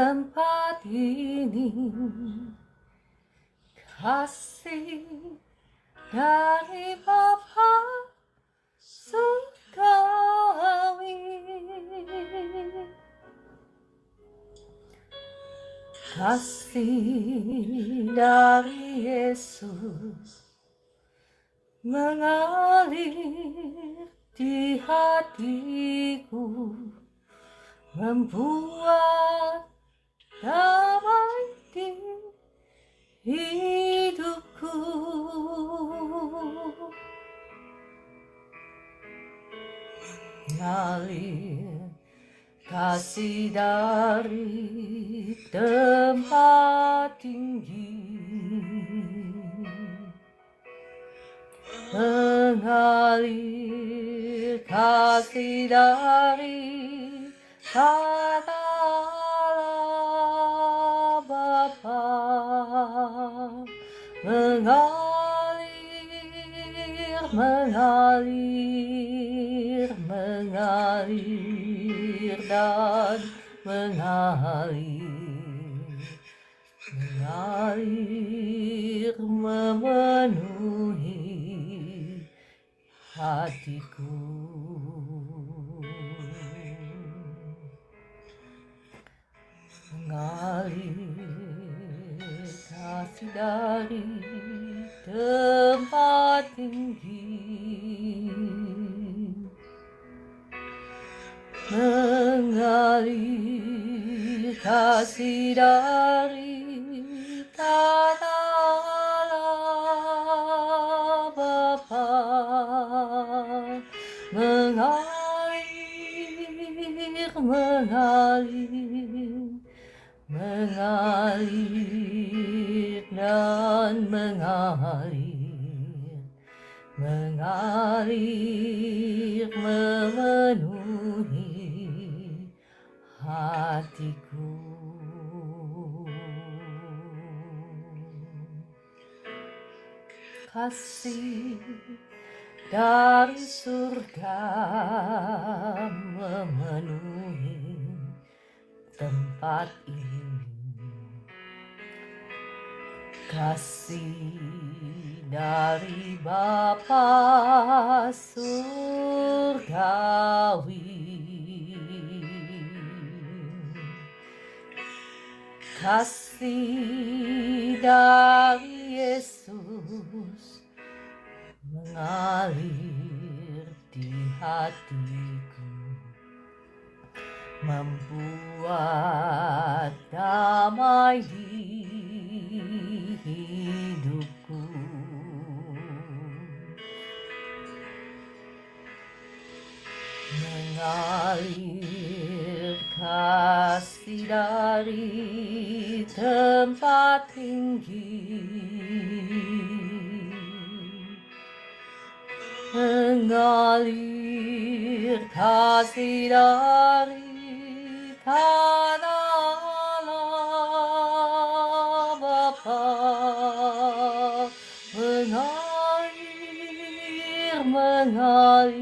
tempat ini, kasih dari Bapa surgawi, kasih dari Yesus mengalir di hatiku, membuat damai di hidupku. Mengalir kasih dari tempat tinggi, mengalir kasih dari kata Allah Bapa, mengalir, mengalir, mengalir dan mengalir, mengalir memenuhi hatiku. Mengalir kasih dari tempat tinggi, mengalir kasih dari kata Allah Bapa, mengalir, mengalir, mengalir dan mengalir, mengalir memenuhi hatiku. Kasih dari surga memenuhi tempat ini, kasih dari Bapa surgawi, kasih dari Yesus mengalir di hatiku, membuat damai di hidupku. Mengalir kasih dari tempat tinggi, mengalir kasih dari tanah Allah Bapa, mengalir, mengalir,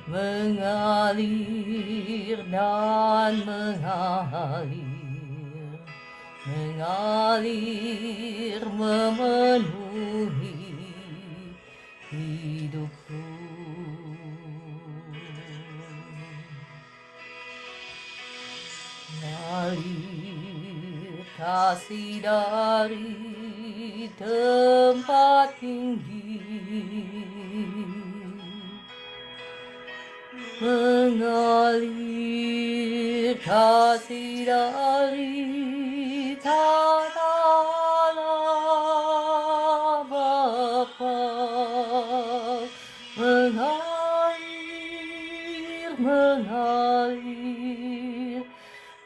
mengalir dan mengalir, mengalir memenuhi hidupku. Mengalir kasih dari tempat tinggi, mengalir kasih dari tanah Allah Bapa, mengalir, mengalir,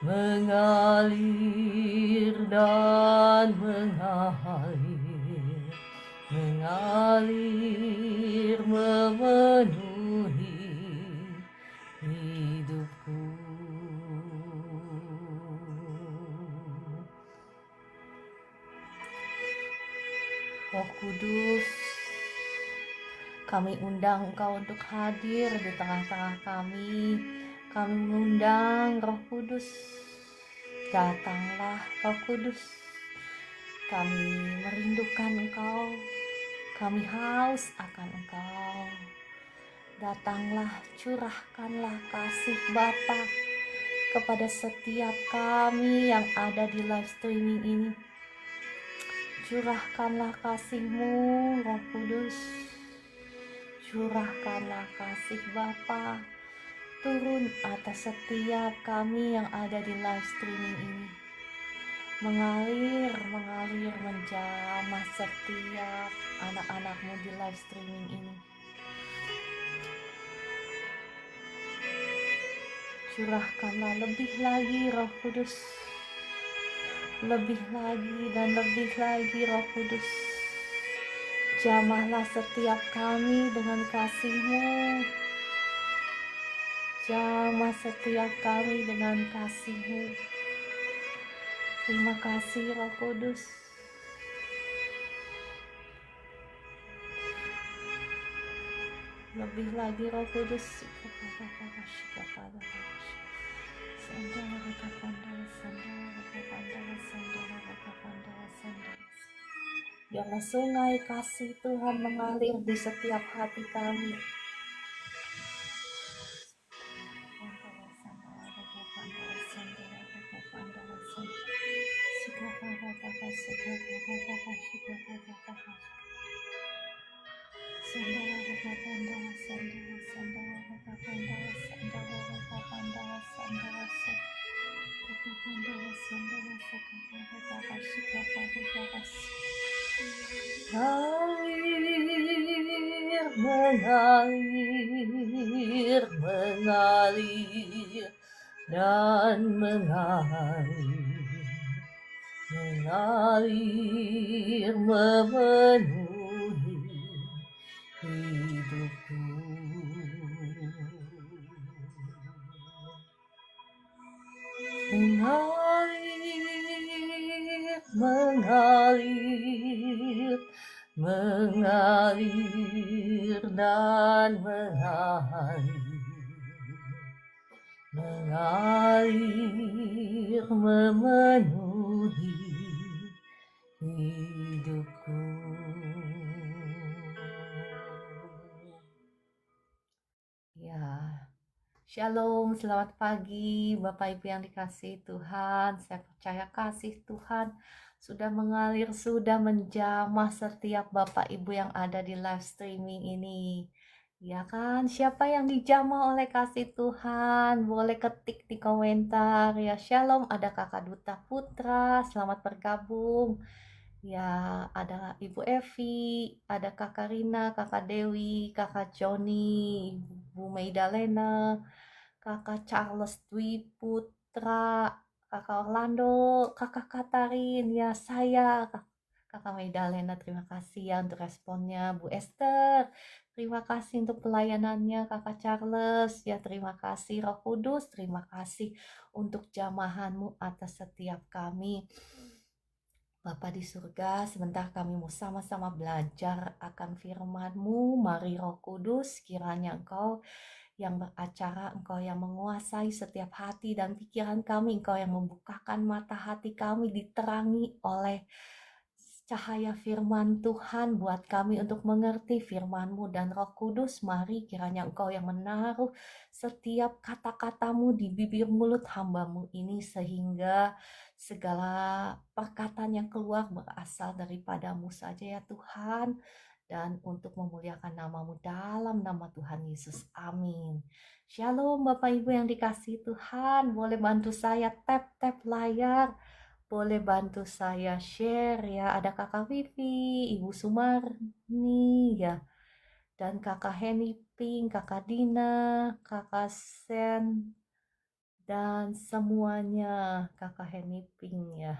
mengalir dan mengalir, mengalir memenuhi hidupku. Roh Kudus, kami undang Engkau untuk hadir di tengah-tengah kami. Kami mengundang Roh Kudus Datanglah Roh Kudus, kami merindukan Engkau, kami haus akan Engkau. Datanglah, curahkanlah kasih Bapa kepada setiap kami yang ada di live streaming ini. Curahkanlah kasih-Mu, Roh Kudus. Curahkanlah kasih Bapa turun atas setiap kami yang ada di live streaming ini. Mengalir menjamah setiap anak-anak-Mu di live streaming ini. Curahkanlah lebih lagi Roh Kudus. Lebih lagi dan lebih lagi Roh Kudus. Jamahlah setiap kami dengan kasih-Mu. Jamah setiap kami dengan kasih-Mu. Terima kasih Roh Kudus. Lebih lagi Roh Kudus. Biarlah sungai kasih Tuhan mengalir di setiap hati kami. Mengalir dan mengalir memenuhi hidupku. Mengalir dan mengalir memenuhi hidupku. Ya, Shalom, selamat pagi Bapak Ibu yang dikasihi Tuhan. Saya percaya kasih Tuhan sudah mengalir, sudah menjamah setiap Bapak Ibu yang ada di live streaming ini. Ya kan, siapa yang dijamah oleh kasih Tuhan? Boleh ketik di komentar ya. Shalom, ada Kakak Duta Putra, selamat bergabung. Ya, ada Ibu Evi, ada Kakak Rina, Kakak Dewi, Kakak Joni, Bu Maidalena, Kakak Charles Dwi Putra, Kakak Orlando, Kakak Katarin, ya saya, Kakak Maidalena, terima kasih ya untuk responnya. Bu Esther, terima kasih untuk pelayanannya. Kakak Charles, ya terima kasih. Roh Kudus, terima kasih untuk jamahanmu atas setiap kami. Bapa di surga, sebentar kami mau sama-sama belajar akan firman-Mu. Mari Roh Kudus, kiranya Engkau yang beracara, Engkau yang menguasai setiap hati dan pikiran kami, Engkau yang membukakan mata hati kami, diterangi oleh cahaya firman Tuhan buat kami untuk mengerti firman-Mu. Dan Roh Kudus, mari kiranya Engkau yang menaruh setiap kata-kata-Mu di bibir mulut hamba-Mu ini, sehingga segala perkataan yang keluar berasal daripada-Mu saja ya Tuhan, dan untuk memuliakan nama-Mu dalam nama Tuhan Yesus. Amin. Shalom Bapak Ibu yang dikasihi Tuhan, boleh bantu saya tap-tap layar, boleh bantu saya share ya. Ada Kakak Vivi, Ibu Sumarni ya, dan Kakak Henny Pink, Kakak Dina, Kakak Sen, dan semuanya, Kakak Henny Pink ya.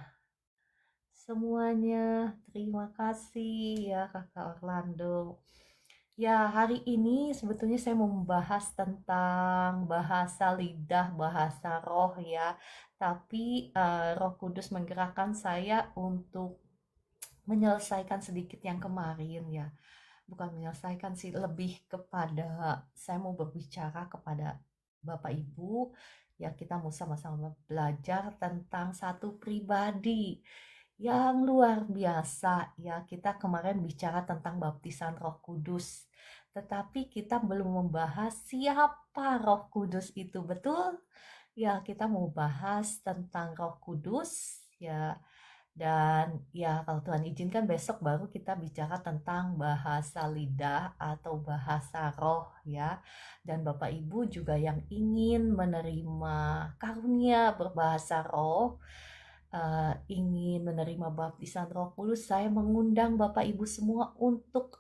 Semuanya, terima kasih ya Kakak Orlando. Ya, hari ini sebetulnya saya mau membahas tentang bahasa lidah, bahasa roh ya. Tapi Roh Kudus menggerakkan saya untuk menyelesaikan sedikit yang kemarin ya. Bukan menyelesaikan sih, lebih kepada saya mau berbicara kepada Bapak Ibu Ya, kita mau sama-sama belajar tentang satu pribadi yang luar biasa. Ya, kita kemarin bicara tentang baptisan Roh Kudus, tetapi kita belum membahas siapa Roh Kudus itu, betul? Ya, kita mau bahas tentang Roh Kudus, ya. Dan ya kalau Tuhan izinkan besok baru kita bicara tentang bahasa lidah atau bahasa roh ya. Dan Bapak Ibu juga yang ingin menerima karunia berbahasa roh, ingin menerima baptisan Roh Kudus, saya mengundang Bapak Ibu semua untuk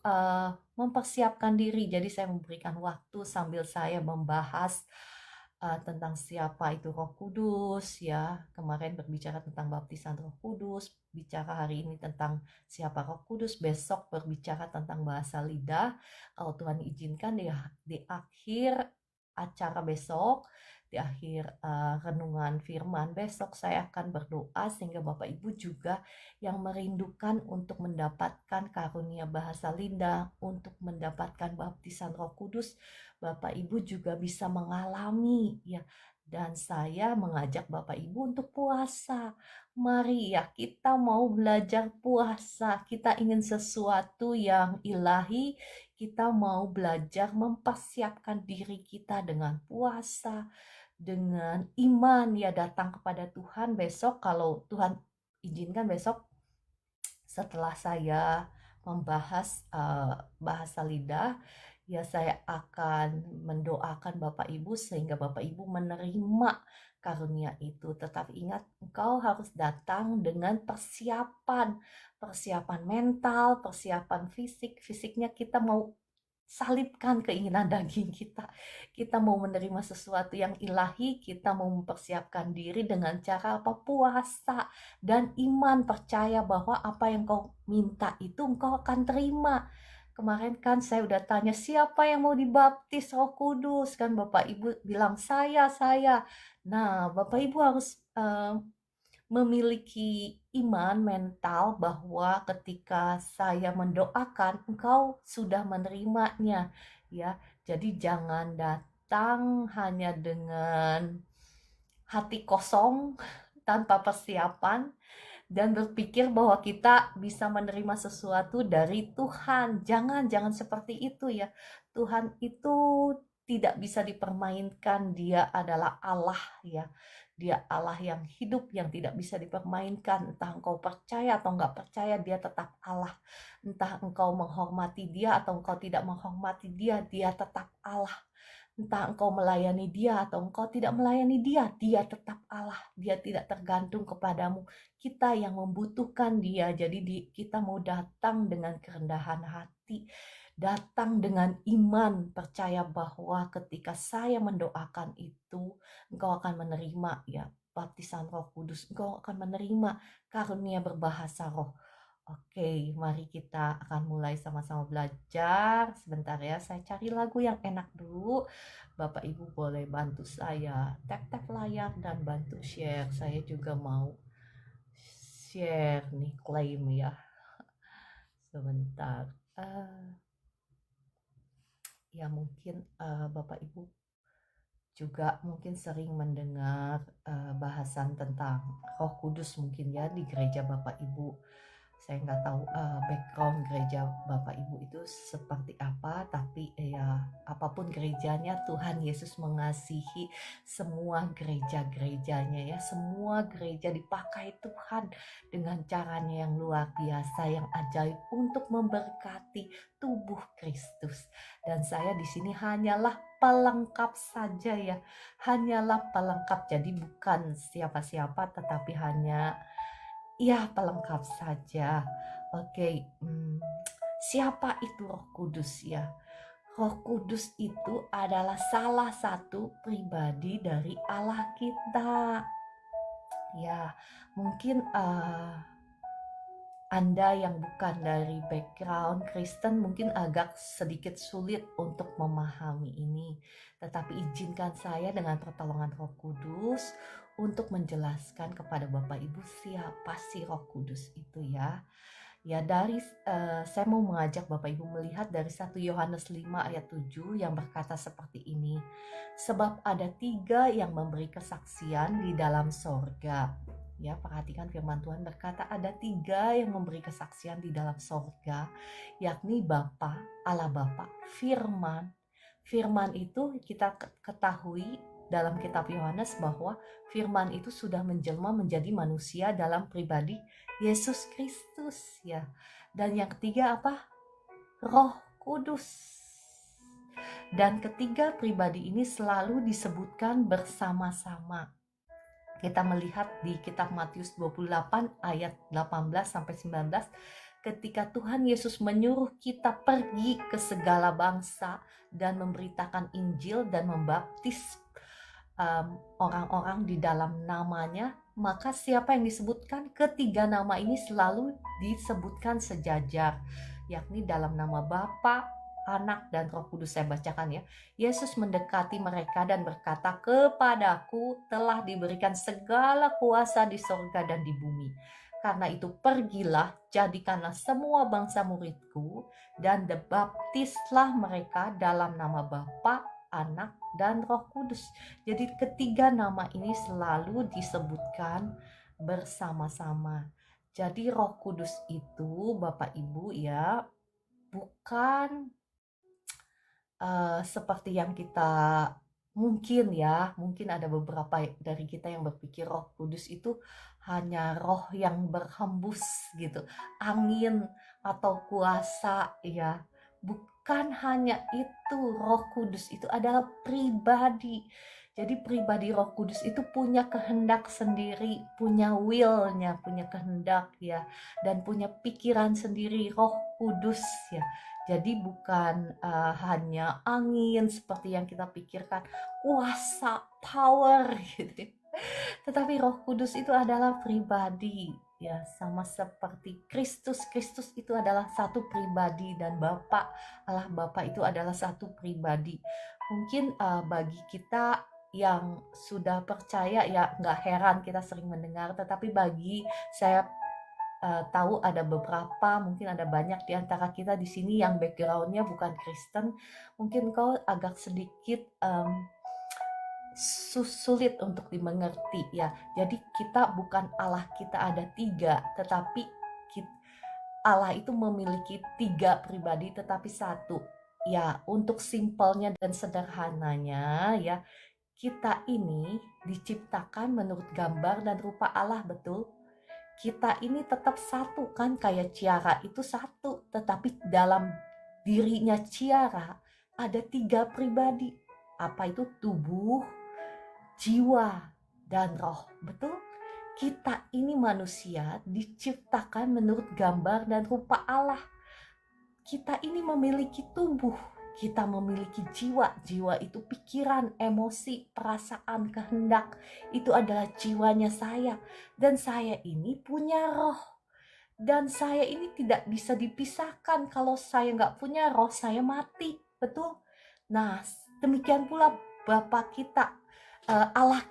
mempersiapkan diri. Jadi saya memberikan waktu sambil saya membahas tentang siapa itu Roh Kudus ya. Kemarin berbicara tentang baptisan Roh Kudus, bicara hari ini tentang siapa Roh Kudus, besok berbicara tentang bahasa lidah. Kalau Tuhan izinkan di akhir acara besok, di akhir renungan firman besok, saya akan berdoa sehingga Bapak Ibu juga yang merindukan untuk mendapatkan karunia bahasa lidah, untuk mendapatkan baptisan Roh Kudus, Bapak Ibu juga bisa mengalami ya. Dan saya mengajak Bapak Ibu untuk puasa. Mari ya, kita mau belajar puasa. Kita ingin sesuatu yang ilahi. Kita mau belajar mempersiapkan diri kita dengan puasa, dengan iman ya, datang kepada Tuhan besok. Kalau Tuhan izinkan besok setelah saya membahas bahasa lidah, ya saya akan mendoakan Bapak Ibu sehingga Bapak Ibu menerima karunia itu. Tetapi ingat, engkau harus datang dengan persiapan, persiapan mental, persiapan fisik. Fisiknya kita mau salibkan keinginan daging kita. Kita mau menerima sesuatu yang ilahi, kita mau mempersiapkan diri dengan cara apa? Puasa dan iman, percaya bahwa apa yang kau minta itu engkau akan terima. Kemarin kan saya udah tanya siapa yang mau dibaptis Roh Kudus, kan Bapak Ibu bilang saya. Nah, Bapak Ibu harus memiliki iman mental bahwa ketika saya mendoakan engkau sudah menerimanya ya. Jadi jangan datang hanya dengan hati kosong tanpa persiapan dan berpikir bahwa kita bisa menerima sesuatu dari Tuhan. Jangan seperti itu ya. Tuhan itu tidak bisa dipermainkan, dia adalah Allah ya. Dia Allah yang hidup, yang tidak bisa dipermainkan. Entah engkau percaya atau enggak percaya, dia tetap Allah. Entah engkau menghormati dia atau engkau tidak menghormati dia, dia tetap Allah. Entah engkau melayani dia atau engkau tidak melayani dia, dia tetap Allah. Dia tidak tergantung kepadamu. Kita yang membutuhkan dia. Jadi kita mau datang dengan kerendahan hati, datang dengan iman, percaya bahwa ketika saya mendoakan itu, engkau akan menerima ya baptisan Roh Kudus. Engkau akan menerima karunia berbahasa roh. Oke, mari kita akan mulai sama-sama belajar. Sebentar ya, saya cari lagu yang enak dulu. Bapak Ibu boleh bantu saya tap-tap layar dan bantu share. Saya juga mau share nih, klaim ya. Sebentar. Ya mungkin Bapak Ibu juga mungkin sering mendengar bahasan tentang Roh Kudus mungkin ya di gereja Bapak Ibu. Saya nggak tahu background gereja Bapak Ibu itu seperti apa, tapi ya apapun gerejanya, Tuhan Yesus mengasihi semua gereja-gerejanya ya. Semua gereja dipakai Tuhan dengan caranya yang luar biasa, yang ajaib untuk memberkati tubuh Kristus. Dan saya di sini hanyalah pelengkap saja ya, hanyalah pelengkap. Jadi bukan siapa-siapa, tetapi hanya ya pelengkap saja. Oke, siapa itu Roh Kudus ya? Roh Kudus itu adalah salah satu pribadi dari Allah kita. Ya, mungkin Anda yang bukan dari background Kristen mungkin agak sedikit sulit untuk memahami ini. Tetapi izinkan saya dengan pertolongan Roh Kudus untuk menjelaskan kepada Bapak Ibu siapa sih Roh Kudus itu ya. Ya, saya mau mengajak Bapak Ibu melihat dari 1 Yohanes 5 ayat 7 yang berkata seperti ini. Sebab ada 3 yang memberi kesaksian di dalam sorga. Ya, perhatikan firman Tuhan berkata ada 3 yang memberi kesaksian di dalam sorga, yakni Bapa, Allah Bapa, Firman. Firman itu kita ketahui dalam kitab Yohanes bahwa Firman itu sudah menjelma menjadi manusia dalam pribadi Yesus Kristus, ya. Dan yang ketiga apa? Roh Kudus. Dan ketiga pribadi ini selalu disebutkan bersama-sama. Kita melihat di kitab Matius 28 ayat 18 sampai 19, ketika Tuhan Yesus menyuruh kita pergi ke segala bangsa dan memberitakan Injil dan membaptis orang-orang di dalam namanya, maka siapa yang disebutkan? Ketiga nama ini selalu disebutkan sejajar, yakni dalam nama Bapa, Anak, dan Roh Kudus. Saya bacakan ya. Yesus mendekati mereka dan berkata, kepadaku telah diberikan segala kuasa di sorga dan di bumi. Karena itu pergilah, jadikanlah semua bangsa muridku, dan baptislah mereka dalam nama Bapa, Anak, dan Roh Kudus. Jadi ketiga nama ini selalu disebutkan bersama-sama. Jadi Roh Kudus itu Bapak Ibu ya, bukan seperti yang kita mungkin ada beberapa dari kita yang berpikir Roh Kudus itu hanya roh yang berhembus gitu, angin atau kuasa ya. Bukan hanya itu, Roh Kudus itu adalah pribadi. Jadi pribadi Roh Kudus itu punya kehendak sendiri, punya will-nya, punya kehendak ya, dan punya pikiran sendiri, Roh Kudus ya. Jadi bukan hanya angin seperti yang kita pikirkan, kuasa, power gitu. Tetapi Roh Kudus itu adalah pribadi, ya, sama seperti Kristus. Kristus itu adalah satu pribadi dan Bapa, Allah Bapa itu adalah satu pribadi. Mungkin bagi kita yang sudah percaya ya nggak heran kita sering mendengar, tetapi bagi saya tahu ada beberapa, mungkin ada banyak di antara kita di sini yang backgroundnya bukan Kristen, mungkin kau agak sedikit sulit untuk dimengerti ya. Jadi kita bukan Allah kita ada 3, tetapi Allah itu memiliki 3 pribadi tetapi satu. Ya, untuk simpelnya dan sederhananya ya, kita ini diciptakan menurut gambar dan rupa Allah, betul? Kita ini tetap satu kan, kayak Ciara itu satu, tetapi dalam dirinya Ciara ada 3 pribadi. Apa itu? Tubuh, jiwa, dan roh. Betul? Kita ini manusia diciptakan menurut gambar dan rupa Allah. Kita ini memiliki tubuh, kita memiliki jiwa. Jiwa itu pikiran, emosi, perasaan, kehendak. Itu adalah jiwanya saya. Dan saya ini punya roh. Dan saya ini tidak bisa dipisahkan. Kalau saya nggak punya roh, saya mati. Betul? Nah, demikian pula Bapa kita, Allah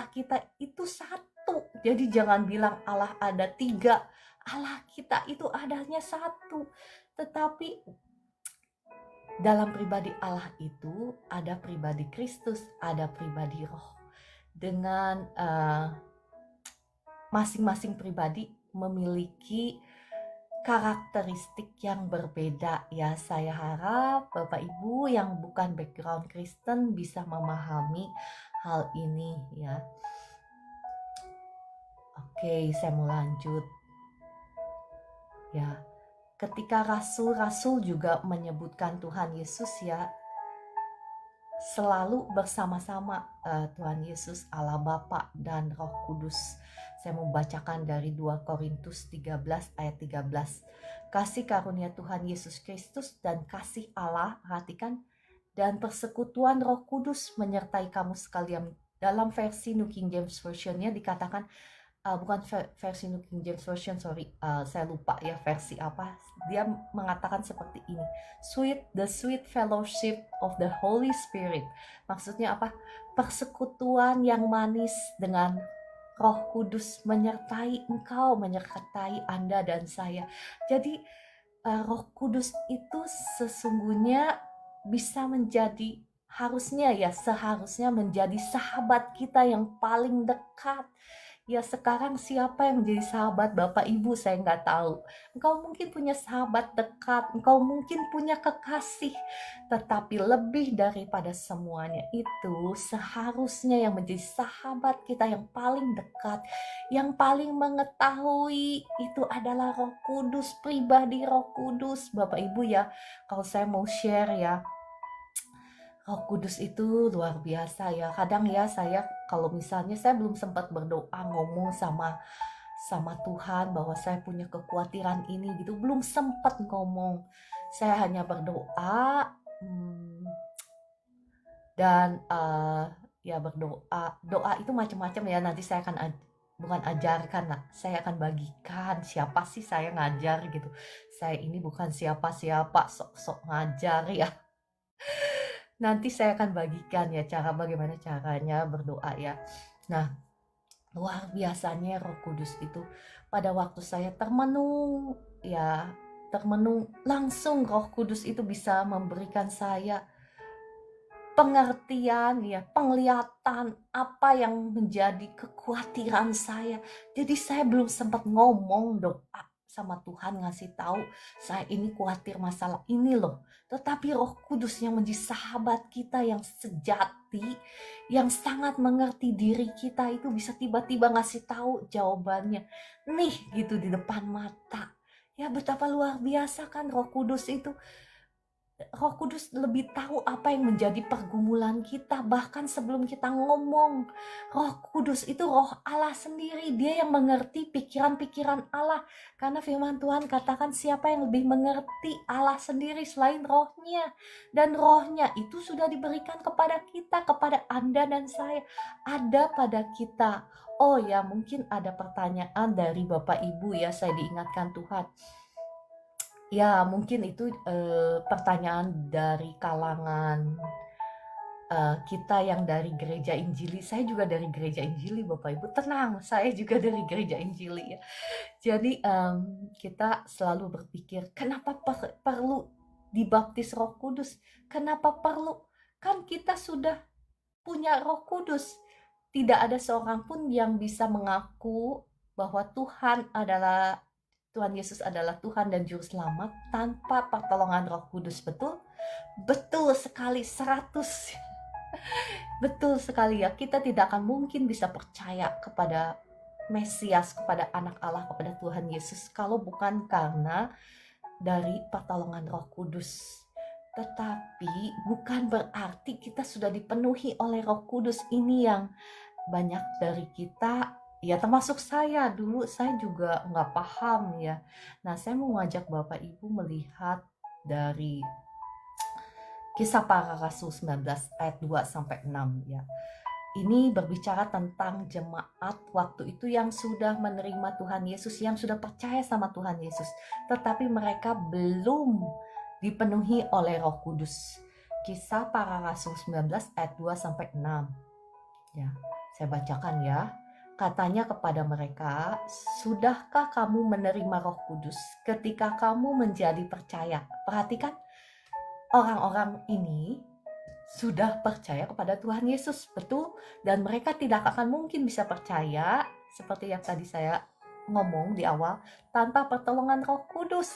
kita itu satu. Jadi jangan bilang Allah ada 3. Allah kita itu adanya satu. Tetapi dalam pribadi Allah itu ada pribadi Kristus, ada pribadi Roh. Dengan masing-masing pribadi memiliki karakteristik yang berbeda ya. Saya harap Bapak Ibu yang bukan background Kristen bisa memahami hal ini ya. Oke, saya mau lanjut ya. Ketika rasul-rasul juga menyebutkan Tuhan Yesus ya, selalu bersama-sama Tuhan Yesus, Allah Bapa dan Roh Kudus. Saya mau bacakan dari 2 Korintus 13 ayat 13. Kasih karunia Tuhan Yesus Kristus dan kasih Allah, perhatikan, dan persekutuan Roh Kudus menyertai kamu sekalian. Dalam versi New King James Version-nya dikatakan, bukan versi New King James Version, saya lupa ya versi apa. Dia mengatakan seperti ini, the sweet fellowship of the Holy Spirit. Maksudnya apa? Persekutuan yang manis dengan Roh Kudus menyertai engkau, menyertai Anda dan saya. Jadi Roh Kudus itu sesungguhnya bisa menjadi, seharusnya menjadi sahabat kita yang paling dekat. Ya sekarang siapa yang menjadi sahabat Bapak Ibu saya nggak tahu. Engkau mungkin punya sahabat dekat, engkau mungkin punya kekasih. Tetapi lebih daripada semuanya itu, seharusnya yang menjadi sahabat kita yang paling dekat, yang paling mengetahui itu adalah Roh Kudus, pribadi Roh Kudus. Bapak Ibu ya, kalau saya mau share ya, Roh Kudus itu luar biasa ya. Kadang ya saya kalau misalnya saya belum sempat berdoa ngomong sama Tuhan bahwa saya punya kekhawatiran ini gitu, belum sempat ngomong. Saya hanya berdoa dan ya berdoa. Doa itu macam-macam ya. Nanti saya akan bukan ajarkan lah, saya akan bagikan. Siapa sih saya ngajar gitu. Saya ini bukan siapa-siapa sok-sok ngajar ya. Nanti saya akan bagikan ya bagaimana caranya berdoa ya. Nah, luar biasanya Roh Kudus itu pada waktu saya termenung langsung Roh Kudus itu bisa memberikan saya pengertian ya, penglihatan apa yang menjadi kekhawatiran saya. Jadi saya belum sempat ngomong doa sama Tuhan, ngasih tahu saya ini khawatir masalah ini loh. Tetapi Roh Kudus yang menjadi sahabat kita yang sejati, yang sangat mengerti diri kita itu bisa tiba-tiba ngasih tahu jawabannya. Nih gitu di depan mata. Ya betapa luar biasa kan Roh Kudus itu. Roh Kudus lebih tahu apa yang menjadi pergumulan kita bahkan sebelum kita ngomong. Roh Kudus itu roh Allah sendiri, dia yang mengerti pikiran-pikiran Allah. Karena firman Tuhan katakan siapa yang lebih mengerti Allah sendiri selain rohnya. Dan rohnya itu sudah diberikan kepada kita, kepada Anda dan saya. Ada pada kita. Oh ya, mungkin ada pertanyaan dari Bapak Ibu ya, saya diingatkan Tuhan. Ya, mungkin itu pertanyaan dari kalangan kita yang dari gereja Injili. Saya juga dari gereja Injili, Bapak Ibu. Tenang, saya juga dari gereja Injili ya. Jadi kita selalu berpikir, kenapa perlu dibaptis Roh Kudus? Kenapa perlu? Kan kita sudah punya Roh Kudus. Tidak ada seorang pun yang bisa mengaku bahwa Tuhan Yesus adalah Tuhan dan Juru Selamat tanpa pertolongan Roh Kudus. Betul? Betul sekali, 100. Betul sekali ya, kita tidak akan mungkin bisa percaya kepada Mesias, kepada anak Allah, kepada Tuhan Yesus kalau bukan karena dari pertolongan Roh Kudus. Tetapi bukan berarti kita sudah dipenuhi oleh Roh Kudus. Ini yang banyak dari kita, ya termasuk saya, dulu saya juga nggak paham ya. Nah, saya mau ngajak Bapak Ibu melihat dari Kisah Para Rasul 19 ayat 2-6 ya. Ini berbicara tentang jemaat waktu itu yang sudah menerima Tuhan Yesus, yang sudah percaya sama Tuhan Yesus, tetapi mereka belum dipenuhi oleh Roh Kudus. Kisah Para Rasul 19 ayat 2-6. Ya, saya bacakan ya. Katanya kepada mereka, "Sudahkah kamu menerima Roh Kudus ketika kamu menjadi percaya?" Perhatikan, orang-orang ini sudah percaya kepada Tuhan Yesus, betul? Dan mereka tidak akan mungkin bisa percaya, seperti yang tadi saya ngomong di awal, tanpa pertolongan Roh Kudus.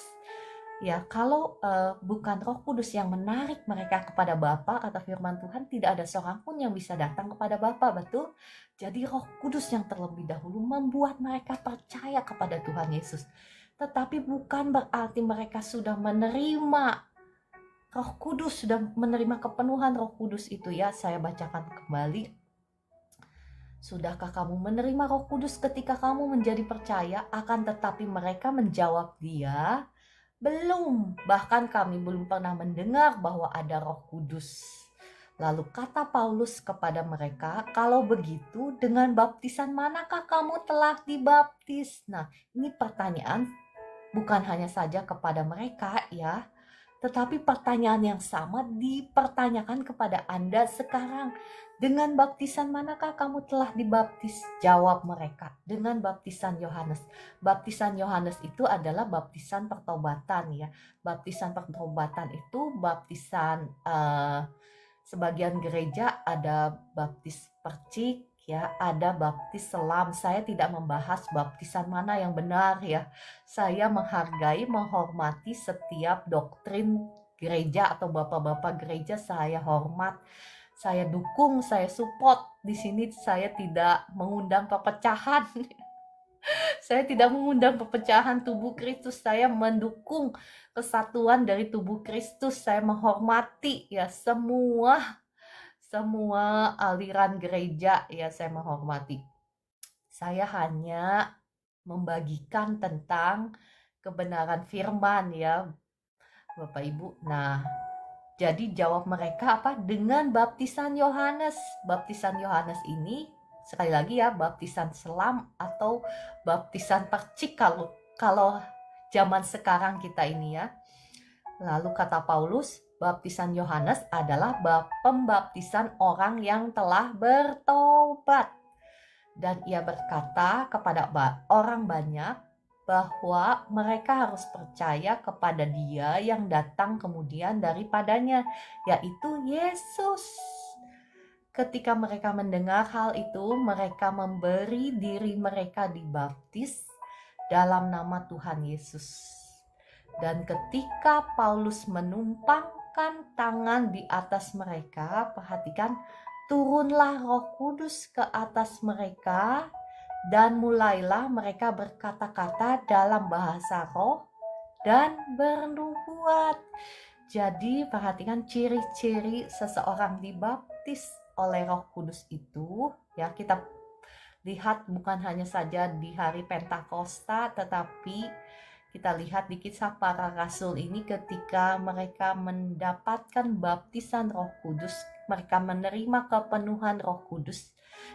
Ya, kalau bukan Roh Kudus yang menarik mereka kepada Bapa, kata firman Tuhan, tidak ada seorang pun yang bisa datang kepada Bapa, betul? Jadi Roh Kudus yang terlebih dahulu membuat mereka percaya kepada Tuhan Yesus. Tetapi bukan berarti mereka sudah menerima Roh Kudus, sudah menerima kepenuhan Roh Kudus itu ya. Saya bacakan kembali. Sudahkah kamu menerima Roh Kudus ketika kamu menjadi percaya? Akan tetapi mereka menjawab dia, belum, bahkan kami belum pernah mendengar bahwa ada Roh Kudus. Lalu kata Paulus kepada mereka, kalau begitu dengan baptisan manakah kamu telah dibaptis? Nah, ini pertanyaan bukan hanya saja kepada mereka ya, Tetapi pertanyaan yang sama dipertanyakan kepada Anda sekarang. Dengan baptisan manakah kamu telah dibaptis? Jawab mereka, dengan baptisan Yohanes. Baptisan Yohanes itu adalah baptisan pertobatan ya. Baptisan pertobatan itu baptisan sebagian gereja ada baptis percik ya, ada baptis selam. Saya tidak membahas baptisan mana yang benar ya. Saya menghargai, menghormati setiap doktrin gereja atau bapak-bapak gereja, saya hormat, saya dukung, saya support. Di sini saya tidak mengundang perpecahan. Saya tidak mengundang perpecahan tubuh Kristus. Saya mendukung kesatuan dari tubuh Kristus. Saya menghormati ya semua aliran gereja ya, saya menghormati. Saya hanya membagikan tentang kebenaran firman ya, Bapak Ibu. Nah, jadi jawab mereka apa? Dengan baptisan Yohanes. Baptisan Yohanes ini sekali lagi ya, baptisan selam atau baptisan percik kalau zaman sekarang kita ini ya. Lalu kata Paulus, baptisan Yohanes adalah pembaptisan orang yang telah bertobat. Dan ia berkata kepada orang banyak bahwa mereka harus percaya kepada Dia yang datang kemudian daripadanya, yaitu Yesus. Ketika mereka mendengar hal itu, mereka memberi diri mereka dibaptis dalam nama Tuhan Yesus. Dan ketika Paulus menumpangkan tangan di atas mereka, perhatikan, turunlah Roh Kudus ke atas mereka dan mulailah mereka berkata-kata dalam bahasa roh dan bernubuat. Jadi perhatikan ciri-ciri seseorang dibaptis oleh Roh Kudus itu ya, kita lihat bukan hanya saja di hari Pentakosta, tetapi kita lihat di kisah para rasul ini ketika mereka mendapatkan baptisan Roh Kudus, mereka menerima kepenuhan Roh Kudus.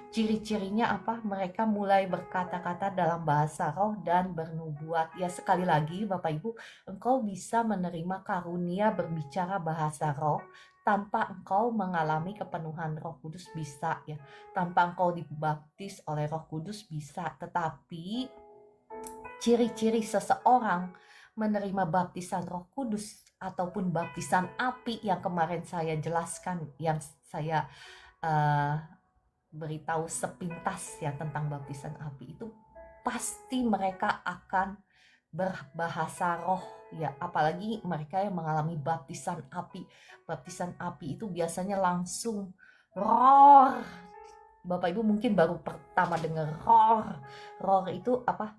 Ciri-cirinya apa? Mereka mulai berkata-kata dalam bahasa roh dan bernubuat. Ya, sekali lagi Bapak Ibu, engkau bisa menerima karunia berbicara bahasa roh tanpa engkau mengalami kepenuhan Roh Kudus, bisa ya. Tanpa engkau dibaptis oleh Roh Kudus bisa, tetapi ciri-ciri seseorang menerima baptisan Roh Kudus ataupun baptisan api yang kemarin saya jelaskan, yang saya beritahu sepintas ya tentang baptisan api itu, pasti mereka akan berbahasa roh ya, apalagi mereka yang mengalami baptisan api. Baptisan api itu biasanya langsung roar. Bapak Ibu mungkin baru pertama dengar roar. Roar itu apa?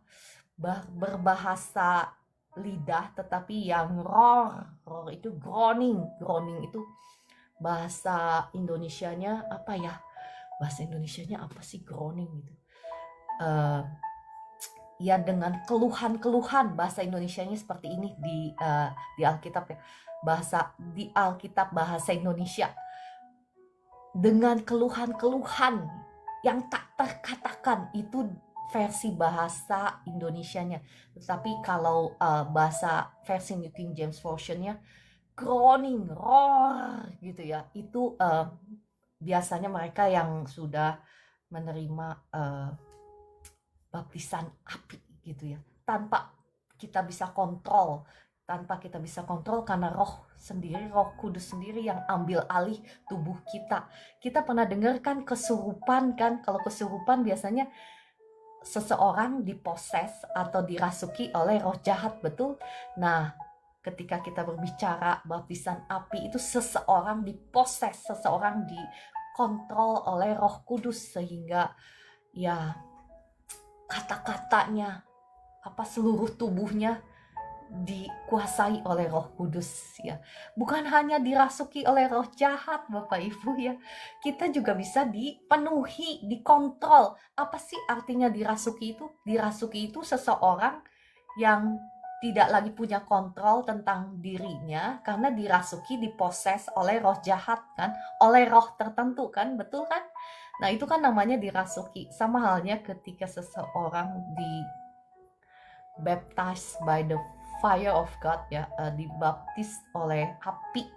Berbahasa lidah tetapi yang roar itu groaning itu bahasa Indonesianya apa ya, bahasa Indonesianya apa sih groaning gitu, ya dengan keluhan bahasa Indonesianya seperti ini di Alkitab ya, di Alkitab bahasa Indonesia dengan keluhan yang tak terkatakan, itu versi bahasa Indonesianya. Tetapi kalau bahasa versi New King James Version-nya groaning, roar gitu ya. Itu biasanya mereka yang sudah menerima baptisan api gitu ya. Tanpa kita bisa kontrol karena Roh Kudus sendiri yang ambil alih tubuh kita. Kita pernah dengar kan kesurupan kan? Kalau kesurupan biasanya seseorang diposes atau dirasuki oleh roh jahat, betul? Nah, ketika kita berbicara baptisan api itu seseorang diposes, seseorang dikontrol oleh Roh Kudus sehingga ya kata-katanya seluruh tubuhnya dikuasai oleh Roh Kudus ya. Bukan hanya dirasuki oleh roh jahat Bapak Ibu ya. Kita juga bisa dipenuhi, dikontrol. Apa sih artinya dirasuki itu? Dirasuki itu seseorang yang tidak lagi punya kontrol tentang dirinya karena dirasuki, diposes oleh roh jahat kan, oleh roh tertentu kan, betul kan? Nah, itu kan namanya dirasuki. Sama halnya ketika seseorang baptized by the fire of God, ya, dibaptis oleh api,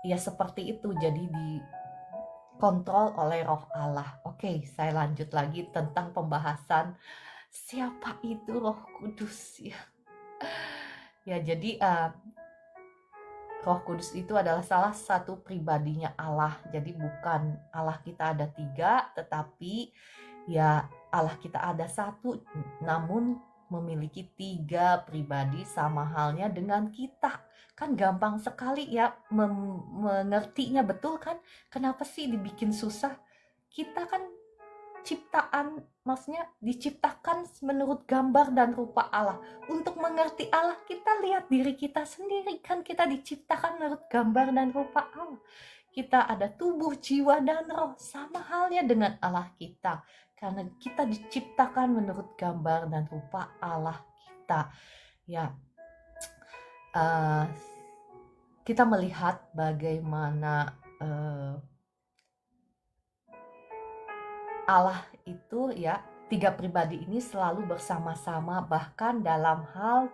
ya seperti itu, jadi dikontrol oleh Roh Allah. Oke, saya lanjut lagi tentang pembahasan siapa itu Roh Kudus, ya. Ya, jadi Roh Kudus itu adalah salah satu pribadinya Allah. Jadi bukan Allah kita ada 3, tetapi ya Allah kita ada 1, namun memiliki 3 pribadi, sama halnya dengan kita. Kan gampang sekali ya mengertinya, betul kan? Kenapa sih dibikin susah? Kita kan ciptaan, maksudnya diciptakan menurut gambar dan rupa Allah. Untuk mengerti Allah, kita lihat diri kita sendiri, kan kita diciptakan menurut gambar dan rupa Allah. Kita ada tubuh, jiwa, dan roh, sama halnya dengan Allah kita, karena kita diciptakan menurut gambar dan rupa Allah kita. Ya, kita melihat bagaimana Allah itu, ya, 3 pribadi ini selalu bersama-sama, bahkan dalam hal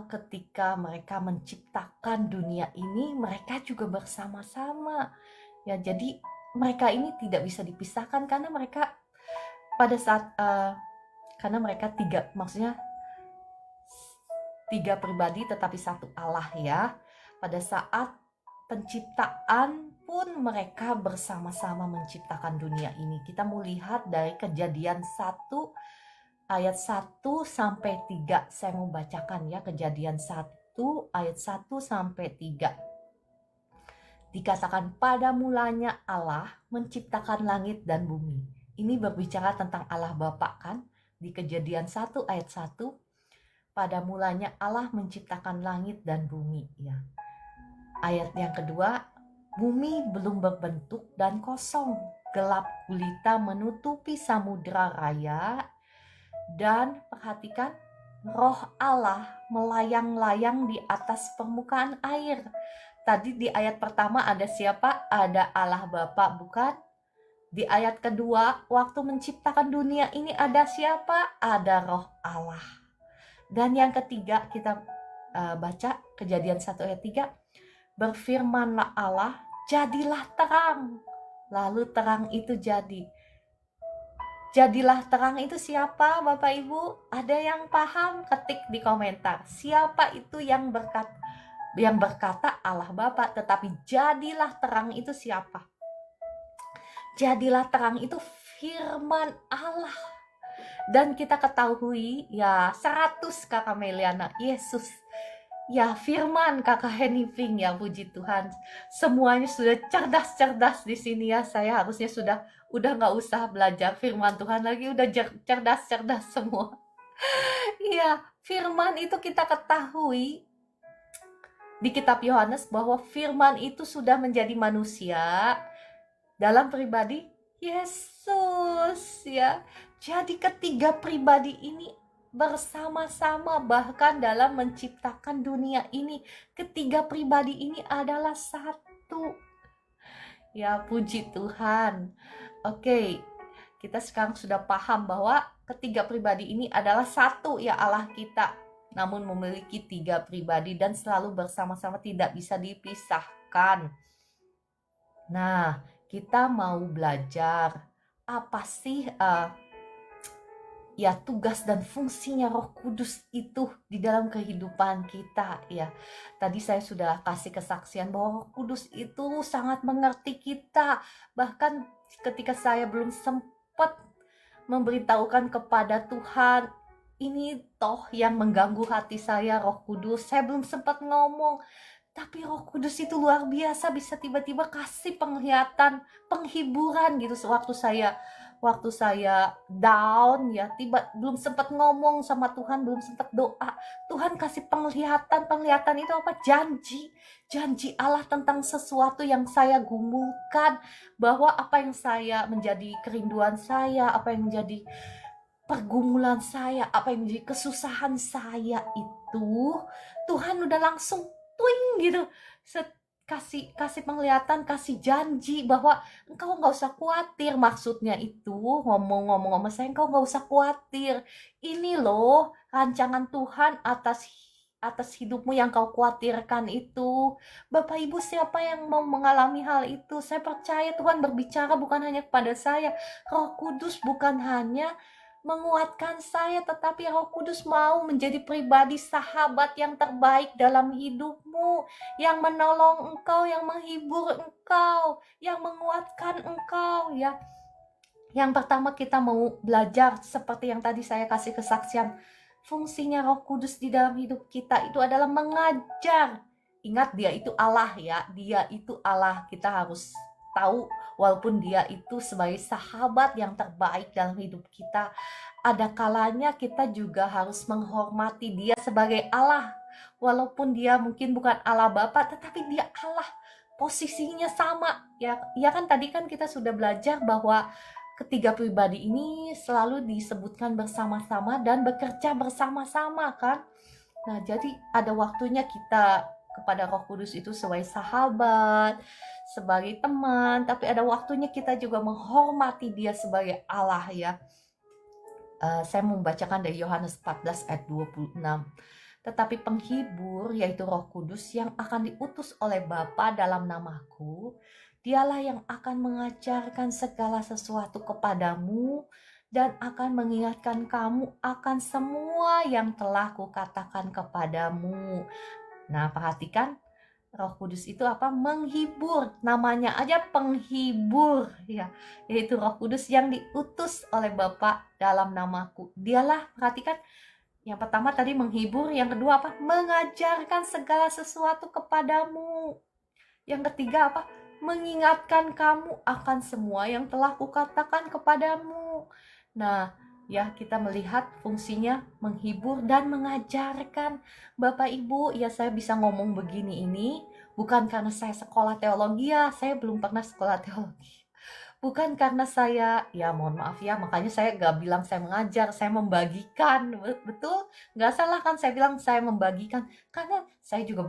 ketika mereka menciptakan dunia ini, mereka juga bersama-sama. Ya, jadi mereka ini tidak bisa dipisahkan karena mereka pada saat karena mereka 3, maksudnya 3 pribadi tetapi 1 Allah, ya. Pada saat penciptaan pun mereka bersama-sama menciptakan dunia ini. Kita mau lihat dari Kejadian 1 ayat 1 sampai 3. Saya mau bacakan, ya, Kejadian 1 ayat 1 sampai 3. Dikatakan pada mulanya Allah menciptakan langit dan bumi. Ini berbicara tentang Allah Bapa, kan? Di Kejadian 1 ayat 1, pada mulanya Allah menciptakan langit dan bumi, ya. Ayat yang kedua, bumi belum berbentuk dan kosong, gelap gulita menutupi samudra raya, dan perhatikan, Roh Allah melayang-layang di atas permukaan air. Tadi di ayat pertama ada siapa? Ada Allah Bapa, bukan? Di ayat kedua, waktu menciptakan dunia ini ada siapa? Ada Roh Allah. Dan yang ketiga, kita baca Kejadian 1 ayat 3, berfirmanlah Allah, jadilah terang. Lalu terang itu jadi. Jadilah terang itu siapa, Bapak Ibu? Ada yang paham? Ketik di komentar. Siapa itu yang berkata? Yang berkata Allah Bapa, tetapi jadilah terang itu siapa? Jadilah terang itu firman Allah. Dan kita ketahui, ya, 100 Kakak Meliana, Yesus. Ya, firman Kakak Henifing, ya, puji Tuhan. Semuanya sudah cerdas-cerdas di sini, ya. Saya harusnya udah nggak usah belajar firman Tuhan lagi, udah cerdas-cerdas semua. Iya, firman itu kita ketahui di kitab Yohanes bahwa firman itu sudah menjadi manusia dalam pribadi Yesus, ya. Jadi ketiga pribadi ini bersama-sama, bahkan dalam menciptakan dunia ini, ketiga pribadi ini adalah satu. Ya, puji Tuhan. Oke, kita sekarang sudah paham bahwa ketiga pribadi ini adalah satu, ya, Allah kita, namun memiliki 3 pribadi dan selalu bersama-sama, tidak bisa dipisahkan. Nah, kita mau belajar apa sih ya tugas dan fungsinya Roh Kudus itu di dalam kehidupan kita, ya. Tadi saya sudah kasih kesaksian bahwa Roh Kudus itu sangat mengerti kita. Bahkan ketika saya belum sempat memberitahukan kepada Tuhan, ini toh yang mengganggu hati saya, Roh Kudus. Saya belum sempat ngomong. Tapi Roh Kudus itu luar biasa, bisa tiba-tiba kasih penglihatan, penghiburan gitu waktu saya down, ya, belum sempat ngomong sama Tuhan, belum sempat doa, Tuhan kasih penglihatan itu apa? Janji Allah tentang sesuatu yang saya gumulkan, bahwa apa yang saya menjadi kerinduan saya, apa yang menjadi pergumulan saya, apa yang menjadi kesusahan saya itu, Tuhan udah langsung twing gitu, kasih penglihatan, kasih janji bahwa engkau nggak usah khawatir. Maksudnya itu ngomong-ngomong sama saya, engkau nggak usah khawatir. Ini loh rancangan Tuhan atas atas hidupmu yang kau khawatirkan itu. Bapak Ibu, siapa yang mau mengalami hal itu? Saya percaya Tuhan berbicara bukan hanya kepada saya. Roh Kudus bukan hanya menguatkan saya, tetapi Roh Kudus mau menjadi pribadi sahabat yang terbaik dalam hidupmu, yang menolong engkau, yang menghibur engkau, yang menguatkan engkau, ya. Yang pertama kita mau belajar seperti yang tadi saya kasih kesaksian. Fungsinya Roh Kudus di dalam hidup kita itu adalah mengajar. Ingat, dia itu Allah ya, dia itu Allah. Kita harus tahu walaupun dia itu sebagai sahabat yang terbaik dalam hidup kita, ada kalanya kita juga harus menghormati dia sebagai Allah. Walaupun dia mungkin bukan Allah Bapa, tetapi dia Allah. Posisinya sama ya. Ya kan tadi kan kita sudah belajar bahwa ketiga pribadi ini selalu disebutkan bersama-sama dan bekerja bersama-sama kan. Nah, jadi ada waktunya kita kepada Roh Kudus itu sebagai sahabat, sebagai teman, tapi ada waktunya kita juga menghormati dia sebagai Allah ya. Saya membacakan dari Yohanes 14 ayat 26. Tetapi penghibur, yaitu Roh Kudus yang akan diutus oleh Bapa dalam namaku, dialah yang akan mengajarkan segala sesuatu kepadamu dan akan mengingatkan kamu akan semua yang telah kukatakan kepadamu. Nah, perhatikan, Roh Kudus itu apa? Menghibur. Namanya aja penghibur ya. Yaitu Roh Kudus yang diutus oleh Bapa dalam namaku. Dialah, perhatikan, yang pertama tadi menghibur, yang kedua apa? Mengajarkan segala sesuatu kepadamu. Yang ketiga apa? Mengingatkan kamu akan semua yang telah kukatakan kepadamu. Nah, ya kita melihat fungsinya menghibur dan mengajarkan. Bapak Ibu, ya saya bisa ngomong begini ini bukan karena saya sekolah teologi ya, saya belum pernah sekolah teologi. Bukan karena saya, ya mohon maaf ya, makanya saya gak bilang saya mengajar, saya membagikan, betul? Gak salah kan saya bilang saya membagikan, karena saya juga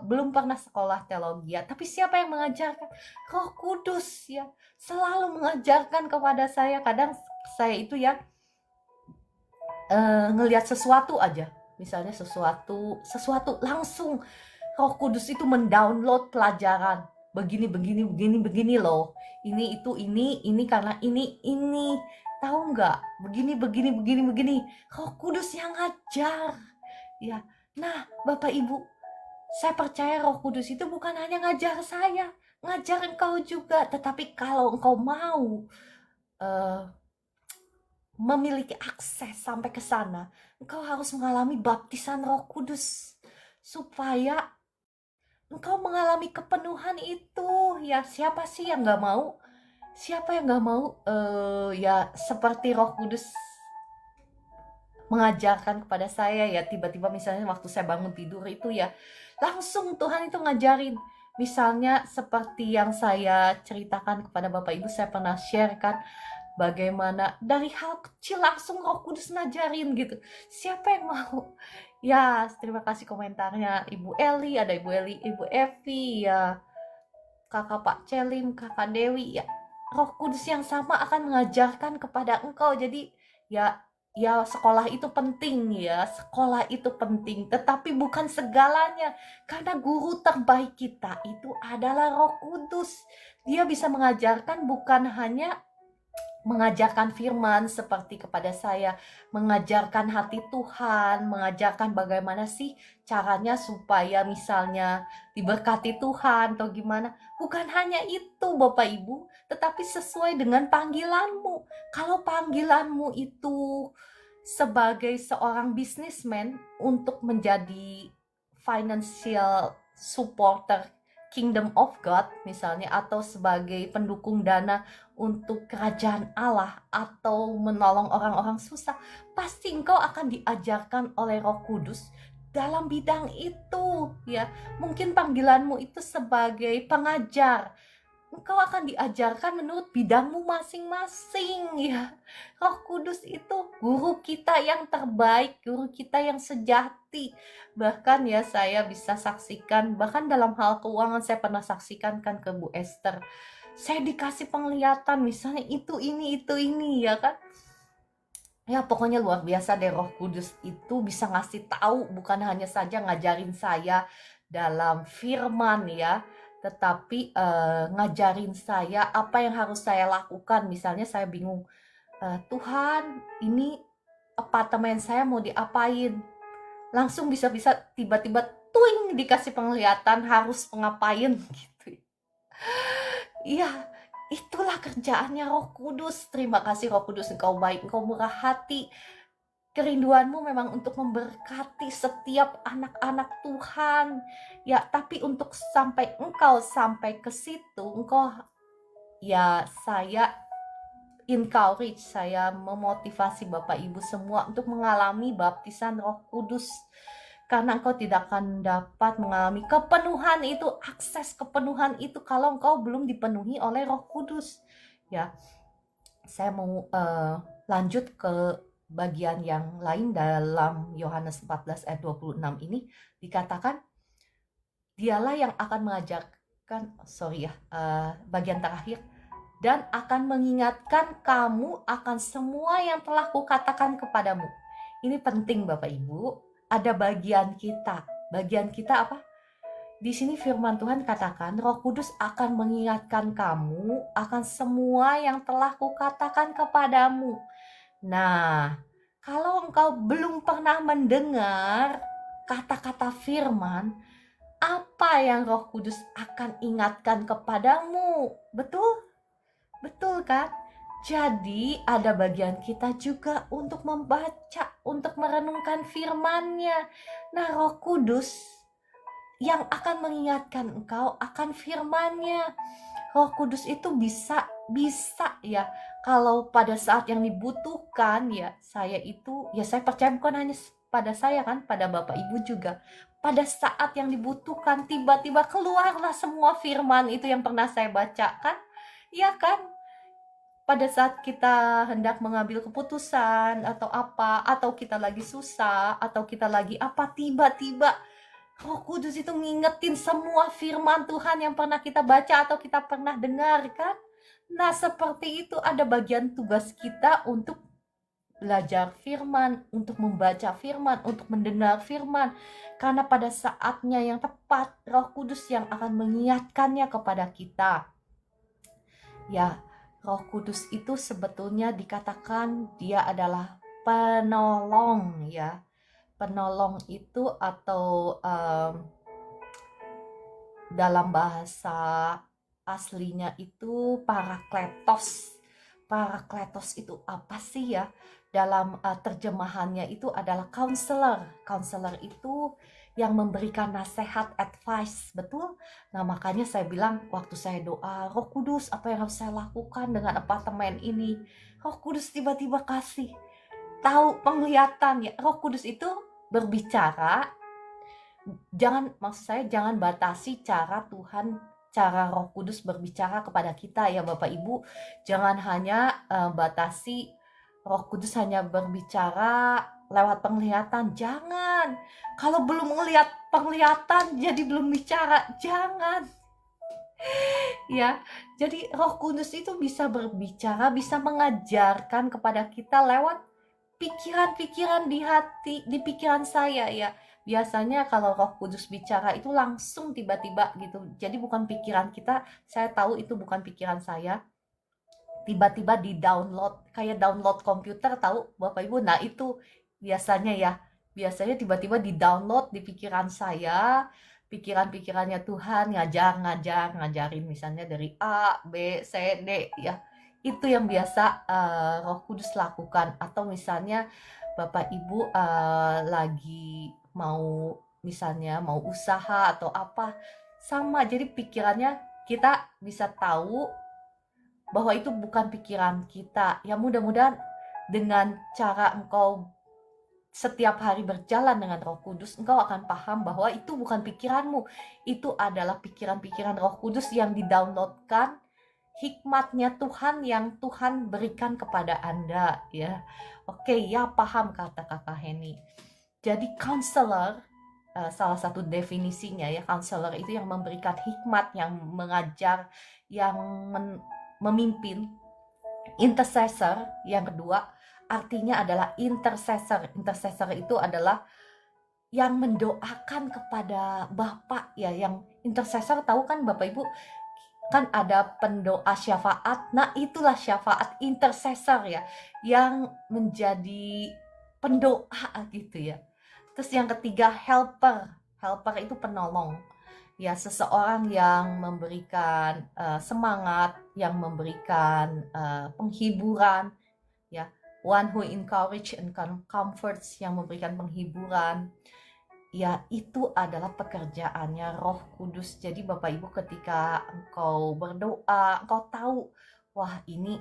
belum pernah sekolah teologi ya. Tapi siapa yang mengajarkan? Roh Kudus ya, selalu mengajarkan kepada saya. Kadang saya itu ya ngelihat sesuatu aja, misalnya sesuatu langsung Roh Kudus itu mendownload pelajaran. Begini loh. Ini itu ini karena ini. Tahu nggak? Begini. Roh Kudus yang ngajar. Ya. Nah, Bapak Ibu, saya percaya Roh Kudus itu bukan hanya ngajar saya, ngajar engkau juga. Tetapi kalau engkau mau memiliki akses sampai ke sana, engkau harus mengalami baptisan Roh Kudus supaya engkau mengalami kepenuhan itu. Ya, siapa sih yang nggak mau? Siapa yang nggak mau ya seperti Roh Kudus mengajarkan kepada saya ya, tiba-tiba misalnya waktu saya bangun tidur itu ya langsung Tuhan itu ngajarin. Misalnya seperti yang saya ceritakan kepada Bapak Ibu, saya pernah share kan bagaimana dari hal kecil langsung Roh Kudus ngajarin gitu. Siapa yang mau? Ya, terima kasih komentarnya Ibu Eli, ada Ibu Eli, Ibu Evi, ya Kakak Pak Celim, Kakak Dewi, ya Roh Kudus yang sama akan mengajarkan kepada engkau. Jadi ya sekolah itu penting ya, sekolah itu penting, tetapi bukan segalanya. Karena guru terbaik kita itu adalah Roh Kudus. Dia bisa mengajarkan bukan hanya mengajarkan firman seperti kepada saya, mengajarkan hati Tuhan, mengajarkan bagaimana sih caranya supaya misalnya diberkati Tuhan atau gimana. Bukan hanya itu Bapak Ibu, tetapi sesuai dengan panggilanmu. Kalau panggilanmu itu sebagai seorang businessman untuk menjadi financial supporter Kingdom of God misalnya, atau sebagai pendukung dana untuk kerajaan Allah, atau menolong orang-orang susah, pasti engkau akan diajarkan oleh Roh Kudus dalam bidang itu ya. Mungkin panggilanmu itu sebagai pengajar, engkau akan diajarkan menurut bidangmu masing-masing ya. Roh Kudus itu guru kita yang terbaik, guru kita yang sejati. Bahkan ya saya bisa saksikan, bahkan dalam hal keuangan saya pernah saksikan kan ke Bu Esther. Saya dikasih penglihatan misalnya itu ini ya kan. Ya pokoknya luar biasa deh, Roh Kudus itu bisa ngasih tahu, bukan hanya saja ngajarin saya dalam firman ya, tetapi ngajarin saya apa yang harus saya lakukan. Misalnya saya bingung, Tuhan ini apartemen saya mau diapain, langsung bisa-bisa tiba-tiba tuing dikasih penglihatan harus ngapain gitu. Iya, itulah kerjaannya Roh Kudus. Terima kasih Roh Kudus, engkau baik, engkau murah hati. Kerinduanmu memang untuk memberkati setiap anak-anak Tuhan. Ya, tapi untuk sampai engkau sampai ke situ, engkau ya saya encourage, saya memotivasi Bapak Ibu semua untuk mengalami baptisan Roh Kudus. Karena engkau tidak akan dapat mengalami kepenuhan itu, akses kepenuhan itu kalau engkau belum dipenuhi oleh Roh Kudus. Ya, saya mau lanjut ke bagian yang lain. Dalam Yohanes 14 ayat 26 ini dikatakan, dialah yang akan mengajarkan, bagian terakhir, dan akan mengingatkan kamu akan semua yang telah kukatakan kepadamu. Ini penting Bapak Ibu, ada bagian kita. Bagian kita apa? Di sini firman Tuhan katakan, Roh Kudus akan mengingatkan kamu akan semua yang telah kukatakan kepadamu. Nah, kalau engkau belum pernah mendengar kata-kata firman, apa yang Roh Kudus akan ingatkan kepadamu? Betul? Betul kan? Jadi ada bagian kita juga untuk membaca, untuk merenungkan firman-Nya. Nah, Roh Kudus yang akan mengingatkan engkau akan firman-Nya. Roh Kudus itu bisa ya, kalau pada saat yang dibutuhkan ya, saya percaya bukan hanya pada saya kan, pada Bapak Ibu juga. Pada saat yang dibutuhkan tiba-tiba keluarlah semua firman itu yang pernah saya bacakan. Ya kan? Pada saat kita hendak mengambil keputusan atau apa, atau kita lagi susah, atau kita lagi apa, tiba-tiba Roh Kudus itu ngingetin semua firman Tuhan yang pernah kita baca atau kita pernah dengar kan. Nah seperti itu ada bagian tugas kita untuk belajar firman, untuk membaca firman, untuk mendengar firman. Karena pada saatnya yang tepat Roh Kudus yang akan mengingatkannya kepada kita. Ya, Roh Kudus itu sebetulnya dikatakan dia adalah penolong ya. Penolong itu atau dalam bahasa aslinya itu parakletos. Parakletos itu apa sih ya? Dalam terjemahannya itu adalah counselor. Counselor itu yang memberikan nasihat, advice, betul? Nah makanya saya bilang waktu saya doa, Roh Kudus apa yang harus saya lakukan dengan apartemen ini? Roh Kudus tiba-tiba kasih tahu penglihatan ya. Roh Kudus itu berbicara, maksud saya jangan batasi cara Tuhan, cara Roh Kudus berbicara kepada kita ya Bapak Ibu. Jangan hanya batasi Roh Kudus hanya berbicara lewat penglihatan. Jangan. Kalau belum melihat penglihatan jadi belum bicara. Jangan. Ya, jadi Roh Kudus itu bisa berbicara, bisa mengajarkan kepada kita lewat pikiran-pikiran di hati, di pikiran saya ya. Biasanya kalau Roh Kudus bicara itu langsung tiba-tiba gitu. Jadi bukan pikiran kita, saya tahu itu bukan pikiran saya. Tiba-tiba di-download, kayak download komputer tahu Bapak Ibu. Nah, itu biasanya ya. Biasanya tiba-tiba di-download di pikiran saya, pikiran-pikirannya Tuhan ngajarin misalnya dari A, B, C, D ya. Itu yang biasa Roh Kudus lakukan. Atau misalnya Bapak Ibu lagi misalnya mau usaha atau apa, sama. Jadi pikirannya kita bisa tahu bahwa itu bukan pikiran kita. Ya mudah-mudahan dengan cara engkau setiap hari berjalan dengan Roh Kudus, engkau akan paham bahwa itu bukan pikiranmu. Itu adalah pikiran-pikiran Roh Kudus yang didownloadkan hikmatnya Tuhan yang Tuhan berikan kepada Anda ya. Oke, ya paham kata Kakak Heni. Jadi counselor, salah satu definisinya ya, counselor itu yang memberikan hikmat, yang mengajar, yang memimpin. Intercessor yang kedua artinya adalah intercessor. Intercessor itu adalah yang mendoakan kepada Bapak ya, yang intercessor tahu kan Bapak Ibu, kan ada pendoa syafaat. Nah, itulah syafaat intercessor ya, yang menjadi pendoa gitu ya. Terus yang ketiga helper. Helper itu penolong. Ya, seseorang yang memberikan semangat, yang memberikan penghiburan ya. One who encourage and comforts, yang memberikan penghiburan. Ya, itu adalah pekerjaannya Roh Kudus. Jadi Bapak Ibu, ketika engkau berdoa, engkau tahu, wah ini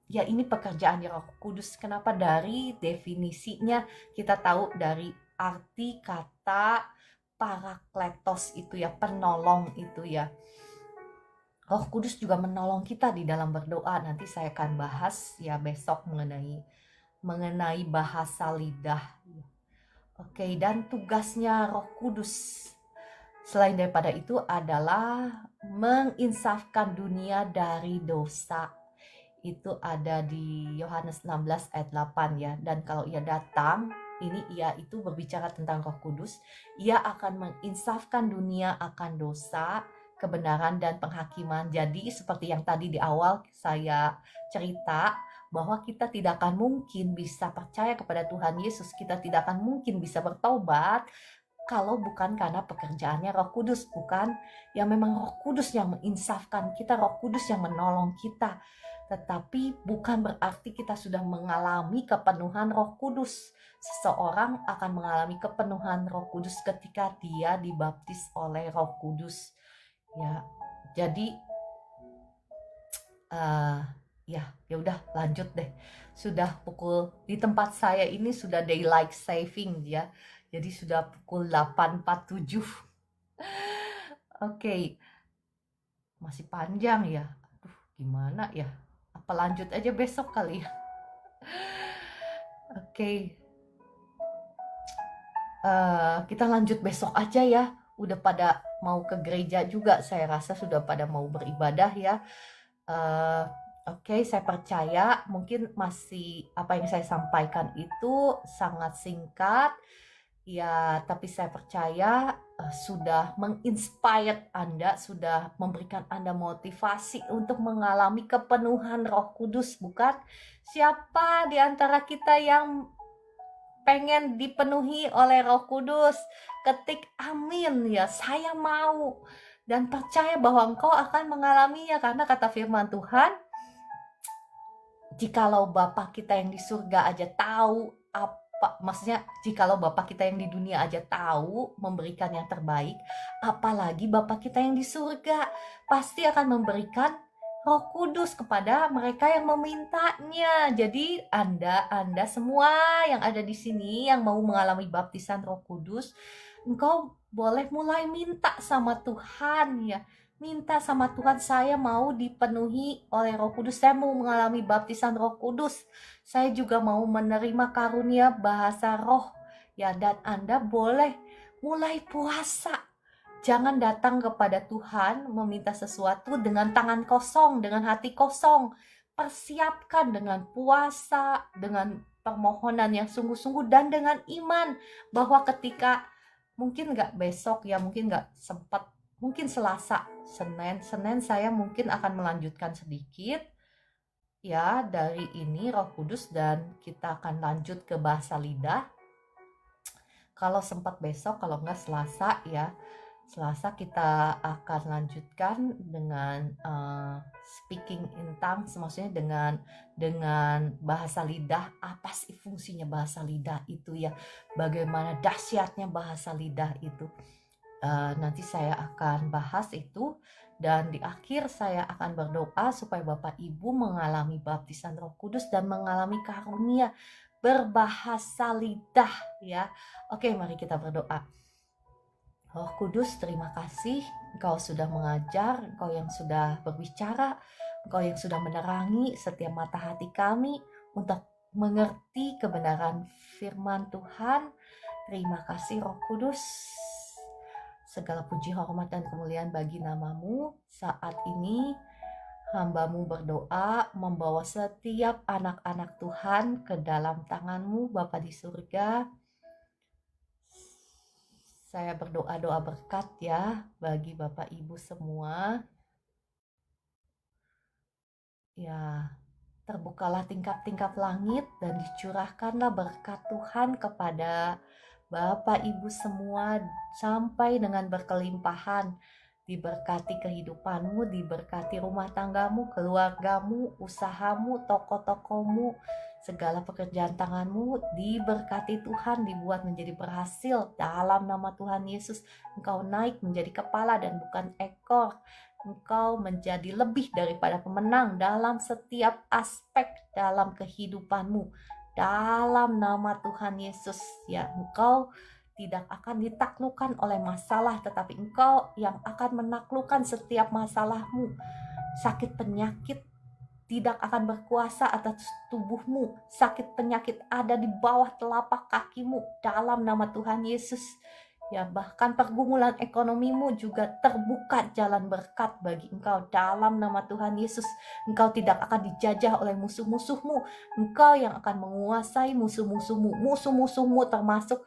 ya ini pekerjaannya Roh Kudus. Kenapa? Dari definisinya kita tahu, dari arti kata parakletos itu ya, penolong itu ya. Roh Kudus juga menolong kita di dalam berdoa. Nanti saya akan bahas ya besok mengenai bahasa lidah. Oke, dan tugasnya Roh Kudus selain daripada itu adalah menginsafkan dunia dari dosa. Itu ada di Yohanes 16 ayat 8 ya. Dan kalau ia datang, ini ia itu berbicara tentang Roh Kudus, ia akan menginsafkan dunia akan dosa, kebenaran, dan penghakiman. Jadi seperti yang tadi di awal saya cerita, bahwa kita tidak akan mungkin bisa percaya kepada Tuhan Yesus, kita tidak akan mungkin bisa bertobat kalau bukan karena pekerjaannya Roh Kudus. Bukan, ya memang Roh Kudus yang menginsafkan kita, Roh Kudus yang menolong kita, tetapi bukan berarti kita sudah mengalami kepenuhan Roh Kudus. Seseorang akan mengalami kepenuhan Roh Kudus ketika dia dibaptis oleh Roh Kudus ya. Jadi ya udah lanjut deh. Sudah pukul, di tempat saya ini sudah daylight saving ya. Jadi sudah pukul 8.47. Oke. Masih panjang ya. Aduh, gimana ya? Apa lanjut aja besok kali ya? Oke. Kita lanjut besok aja ya. Udah pada mau ke gereja juga, saya rasa sudah pada mau beribadah ya. Oke, saya percaya mungkin masih apa yang saya sampaikan itu sangat singkat ya, tapi saya percaya sudah menginspire Anda, sudah memberikan Anda motivasi untuk mengalami kepenuhan Roh Kudus, bukan? Siapa di antara kita yang pengen dipenuhi oleh Roh Kudus? Ketik amin ya, saya mau dan percaya bahwa engkau akan mengalaminya, karena kata firman Tuhan, jikalau Bapa kita yang di surga aja tahu maksudnya jikalau Bapa kita yang di dunia aja tahu memberikan yang terbaik, apalagi Bapa kita yang di surga pasti akan memberikan Roh Kudus kepada mereka yang memintanya. Jadi Anda semua yang ada di sini yang mau mengalami baptisan Roh Kudus, engkau boleh mulai minta sama Tuhan ya. Minta sama Tuhan, saya mau dipenuhi oleh Roh Kudus, saya mau mengalami baptisan Roh Kudus, saya juga mau menerima karunia bahasa roh ya. Dan Anda boleh mulai puasa. Jangan datang kepada Tuhan meminta sesuatu dengan tangan kosong, dengan hati kosong. Persiapkan dengan puasa, dengan permohonan yang sungguh-sungguh, dan dengan iman bahwa ketika mungkin gak besok ya, mungkin gak sempat, mungkin Selasa, Senin saya mungkin akan melanjutkan sedikit ya dari ini Roh Kudus, dan kita akan lanjut ke bahasa lidah. Kalau sempat besok, kalau enggak Selasa ya. Selasa kita akan lanjutkan dengan speaking in tongues, maksudnya dengan bahasa lidah. Apa sih fungsinya bahasa lidah itu ya? Bagaimana dahsyatnya bahasa lidah itu? Nanti saya akan bahas itu, dan di akhir saya akan berdoa supaya Bapak Ibu mengalami baptisan Roh Kudus dan mengalami karunia berbahasa lidah ya. Oke, mari kita berdoa. Roh Kudus, terima kasih Engkau sudah mengajar, Engkau yang sudah berbicara, Engkau yang sudah menerangi setiap mata hati kami untuk mengerti kebenaran firman Tuhan. Terima kasih Roh Kudus. Segala puji, hormat, dan kemuliaan bagi namamu. Saat ini hamba-Mu berdoa membawa setiap anak-anak Tuhan ke dalam tangan-Mu, Bapa di surga. Saya berdoa doa berkat ya bagi Bapak Ibu semua. Ya, terbukalah tingkap-tingkap langit dan dicurahkanlah berkat Tuhan kepada Bapak Ibu semua sampai dengan berkelimpahan. Diberkati kehidupanmu, diberkati rumah tanggamu, keluargamu, usahamu, toko-tokomu, segala pekerjaan tanganmu diberkati Tuhan, dibuat menjadi berhasil dalam nama Tuhan Yesus. Engkau naik menjadi kepala dan bukan ekor. Engkau menjadi lebih daripada pemenang dalam setiap aspek dalam kehidupanmu. Dalam nama Tuhan Yesus, ya, engkau tidak akan ditaklukkan oleh masalah, tetapi engkau yang akan menaklukkan setiap masalahmu. Sakit penyakit tidak akan berkuasa atas tubuhmu. Sakit penyakit ada di bawah telapak kakimu dalam nama Tuhan Yesus. Ya, bahkan pergumulan ekonomimu juga terbuka jalan berkat bagi engkau dalam nama Tuhan Yesus. Engkau tidak akan dijajah oleh musuh-musuhmu. Engkau yang akan menguasai musuh-musuhmu. Musuh-musuhmu termasuk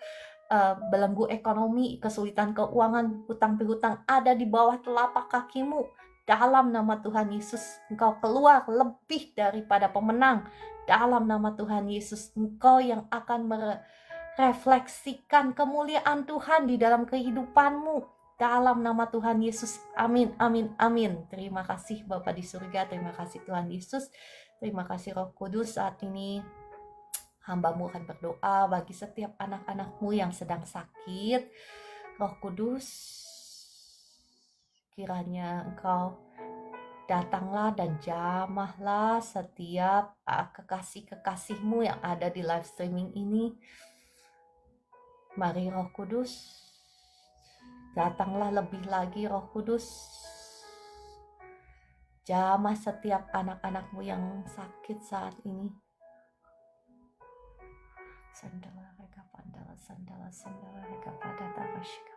belenggu ekonomi, kesulitan keuangan, hutang piutang ada di bawah telapak kakimu. Dalam nama Tuhan Yesus, engkau keluar lebih daripada pemenang. Dalam nama Tuhan Yesus, engkau yang akan merefleksikan kemuliaan Tuhan di dalam kehidupanmu. Dalam nama Tuhan Yesus, amin, amin, amin. Terima kasih Bapa di surga, terima kasih Tuhan Yesus, terima kasih Roh Kudus. Saat ini hamba-Mu akan berdoa bagi setiap anak-anak-Mu yang sedang sakit. Roh Kudus, kiranya Engkau datanglah dan jamahlah setiap kekasih-kekasih-Mu yang ada di live streaming ini. Mari Roh Kudus, datanglah lebih lagi Roh Kudus. Jamah setiap anak-anak-Mu yang sakit saat ini. Sandala reka pandala sandala reka pada tarashika.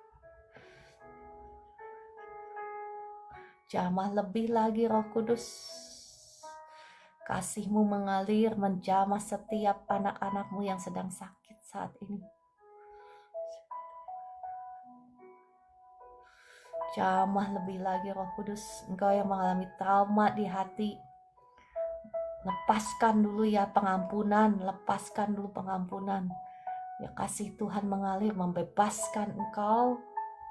Jamah lebih lagi Roh Kudus. Kasih-Mu mengalir menjamah setiap anak-anak-Mu yang sedang sakit saat ini. Jamah lebih lagi Roh Kudus. Engkau yang mengalami trauma di hati, lepaskan dulu ya pengampunan, lepaskan dulu pengampunan. Ya, kasih Tuhan mengalir, membebaskan engkau,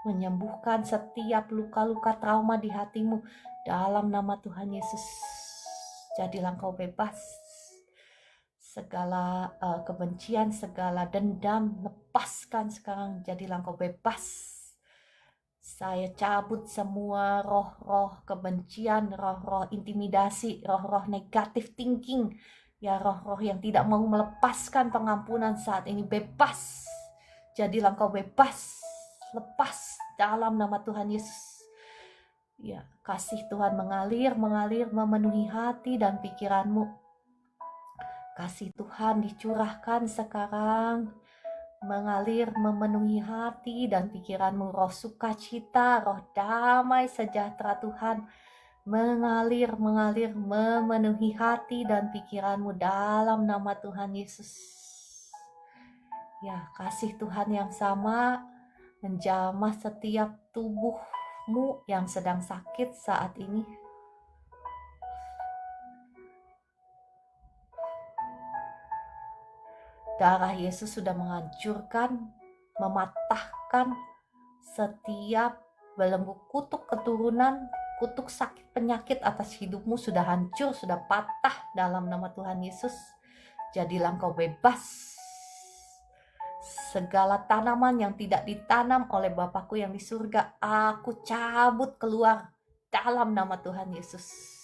menyembuhkan setiap luka-luka trauma di hatimu. Dalam nama Tuhan Yesus, jadilah engkau bebas. Segala kebencian, segala dendam, lepaskan sekarang, jadilah engkau bebas. Saya cabut semua roh-roh kebencian, roh-roh intimidasi, roh-roh negatif thinking. Ya, roh-roh yang tidak mau melepaskan pengampunan saat ini bebas. Jadilah engkau bebas, lepas dalam nama Tuhan Yesus. Ya, kasih Tuhan mengalir memenuhi hati dan pikiranmu. Kasih Tuhan dicurahkan sekarang, mengalir memenuhi hati dan pikiranmu. Roh sukacita, roh damai sejahtera Tuhan mengalir memenuhi hati dan pikiranmu dalam nama Tuhan Yesus. Ya, kasih Tuhan yang sama menjamah setiap tubuhmu yang sedang sakit saat ini. Darah Yesus sudah menghancurkan, mematahkan setiap belenggu kutuk keturunan, kutuk sakit penyakit atas hidupmu sudah hancur, sudah patah dalam nama Tuhan Yesus. Jadilah engkau bebas. Segala tanaman yang tidak ditanam oleh Bapakku yang di surga, aku cabut keluar dalam nama Tuhan Yesus.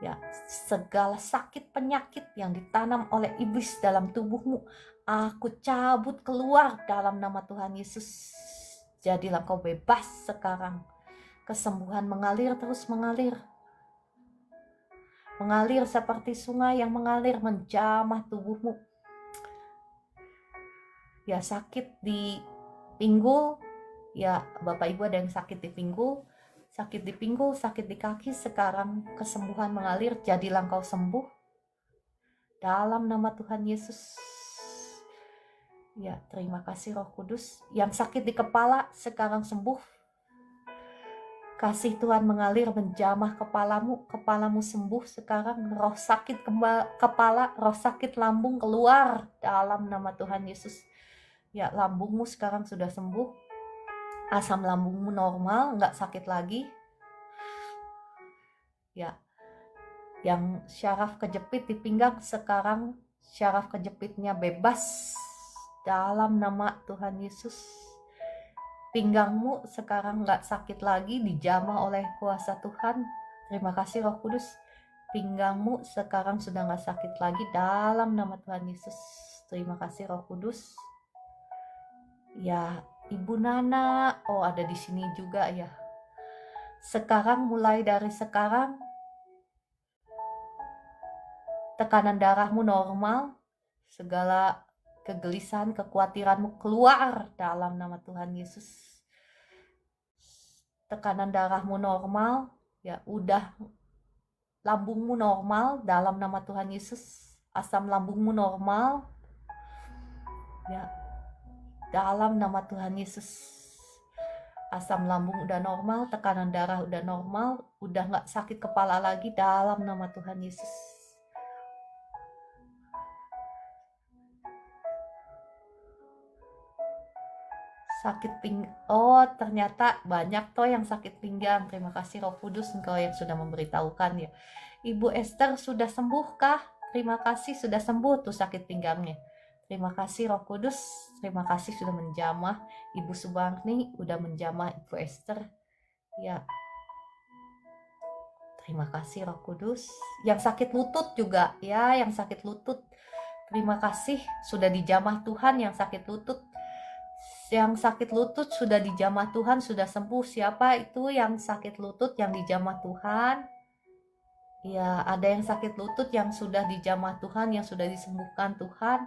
Ya, segala sakit penyakit yang ditanam oleh iblis dalam tubuhmu, aku cabut keluar dalam nama Tuhan Yesus. Jadilah kau bebas sekarang. Kesembuhan mengalir terus mengalir. mengalir seperti sungai yang mengalir menjamah tubuhmu. Ya, sakit di pinggul, ya Bapak Ibu ada yang sakit di pinggul, sakit di kaki, sekarang kesembuhan mengalir, jadilah engkau sembuh dalam nama Tuhan Yesus. Ya, terima kasih Roh Kudus. Yang sakit di kepala sekarang sembuh. Kasih Tuhan mengalir menjamah kepalamu sembuh sekarang. Roh sakit kepala, roh sakit lambung keluar dalam nama Tuhan Yesus. Ya, lambungmu sekarang sudah sembuh. Asam lambungmu normal, nggak sakit lagi. Ya, yang syaraf kejepit di pinggang sekarang syaraf kejepitnya bebas dalam nama Tuhan Yesus. Pinggangmu sekarang nggak sakit lagi, dijamah oleh kuasa Tuhan. Terima kasih Roh Kudus. Pinggangmu sekarang sudah nggak sakit lagi dalam nama Tuhan Yesus. Terima kasih Roh Kudus. Ya, Ibu Nana, oh ada di sini juga ya. Sekarang, mulai dari sekarang, tekanan darahmu normal, segala kegelisahan, kekhawatiranmu keluar dalam nama Tuhan Yesus. Tekanan darahmu normal, ya udah, lambungmu normal dalam nama Tuhan Yesus. Asam lambungmu normal, ya dalam nama Tuhan Yesus. Asam lambung udah normal, tekanan darah udah normal, udah nggak sakit kepala lagi dalam nama Tuhan Yesus. Sakit oh ternyata banyak toh yang sakit pinggang. Terima kasih Roh Kudus, engkau yang sudah memberitahukan ya. Ibu Esther sudah sembuhkah? Terima kasih sudah sembuh tuh sakit pinggangnya. Terima kasih Roh Kudus, terima kasih sudah menjamah Ibu Subangni, udah menjamah Ibu Esther. Ya, terima kasih Roh Kudus. Yang sakit lutut juga ya, yang sakit lutut, terima kasih sudah dijamah Tuhan. Yang sakit lutut sudah dijamah Tuhan, sudah sembuh. Siapa itu yang sakit lutut yang dijamah Tuhan? Ya, ada yang sakit lutut yang sudah dijamah Tuhan, yang sudah disembuhkan Tuhan.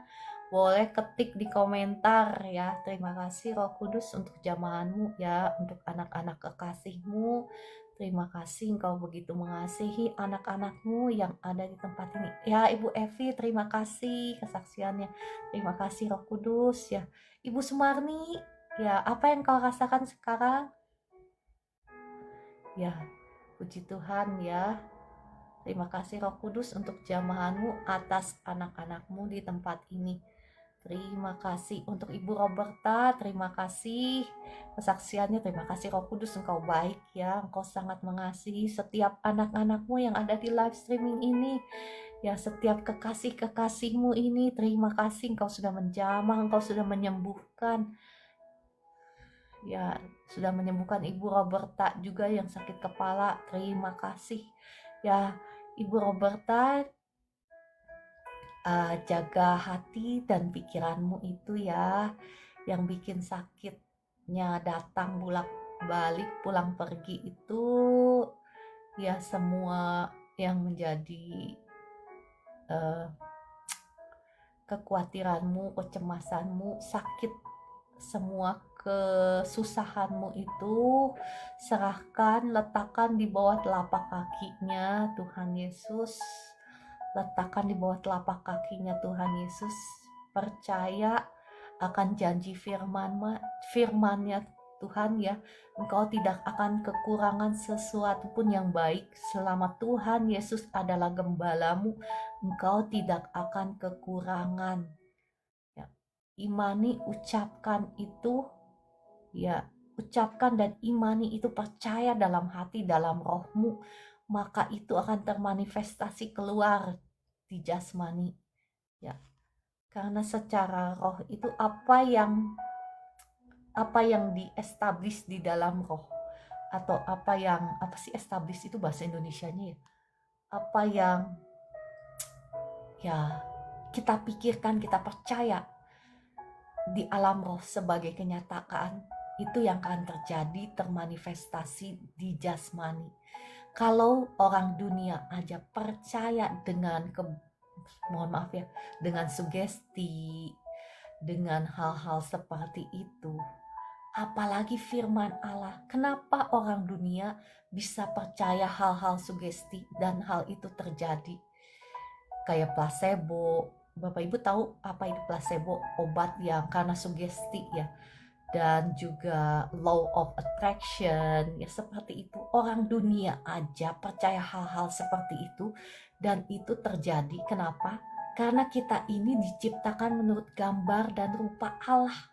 Boleh ketik di komentar ya. Terima kasih Roh Kudus untuk jamahanmu ya, untuk anak-anak kekasihmu. Terima kasih engkau begitu mengasihi anak-anakmu yang ada di tempat ini. Ya, Ibu Evi, terima kasih kesaksiannya. Terima kasih Roh Kudus ya. Ibu Sumarni, ya apa yang kau rasakan sekarang? Ya, puji Tuhan ya. Terima kasih Roh Kudus untuk jamahanmu atas anak-anakmu di tempat ini. Terima kasih untuk Ibu Roberta, terima kasih kesaksiannya, terima kasih Roh Kudus, engkau baik ya, engkau sangat mengasihi setiap anak-anakmu yang ada di live streaming ini. Ya, setiap kekasih-kekasihmu ini, terima kasih engkau sudah menjamah, engkau sudah menyembuhkan. Ya, sudah menyembuhkan Ibu Roberta juga yang sakit kepala, terima kasih. Ya, Ibu Roberta, jaga hati dan pikiranmu itu ya, yang bikin sakitnya datang bolak-balik pulang pergi itu ya, semua yang menjadi kekhawatiranmu, kecemasanmu, sakit, semua kesusahanmu itu serahkan, letakkan di bawah telapak kakinya Tuhan Yesus. Letakkan di bawah telapak kakinya Tuhan Yesus. Percaya akan janji firman-Nya Tuhan ya. Engkau tidak akan kekurangan sesuatu pun yang baik. Selama Tuhan Yesus adalah gembalamu, engkau tidak akan kekurangan. Ya. Imani, ucapkan itu ya. Ucapkan dan imani itu, percaya dalam hati, dalam rohmu, maka itu akan termanifestasi keluar di jasmani ya. Karena secara roh itu apa yang di-establish di dalam roh, atau apa sih establish itu bahasa Indonesianya ya, apa yang ya kita pikirkan, kita percaya di alam roh sebagai kenyataan, itu yang akan terjadi, termanifestasi di jasmani. Kalau orang dunia aja percaya dengan mohon maaf ya, dengan sugesti, dengan hal-hal seperti itu, apalagi firman Allah. Kenapa orang dunia bisa percaya hal-hal sugesti dan hal itu terjadi? Kayak placebo. Bapak Ibu tahu apa itu placebo? Obat yang karena sugesti ya. Dan juga law of attraction ya, seperti itu. Orang dunia aja percaya hal-hal seperti itu, dan itu terjadi. Kenapa? Karena kita ini diciptakan menurut gambar dan rupa Allah.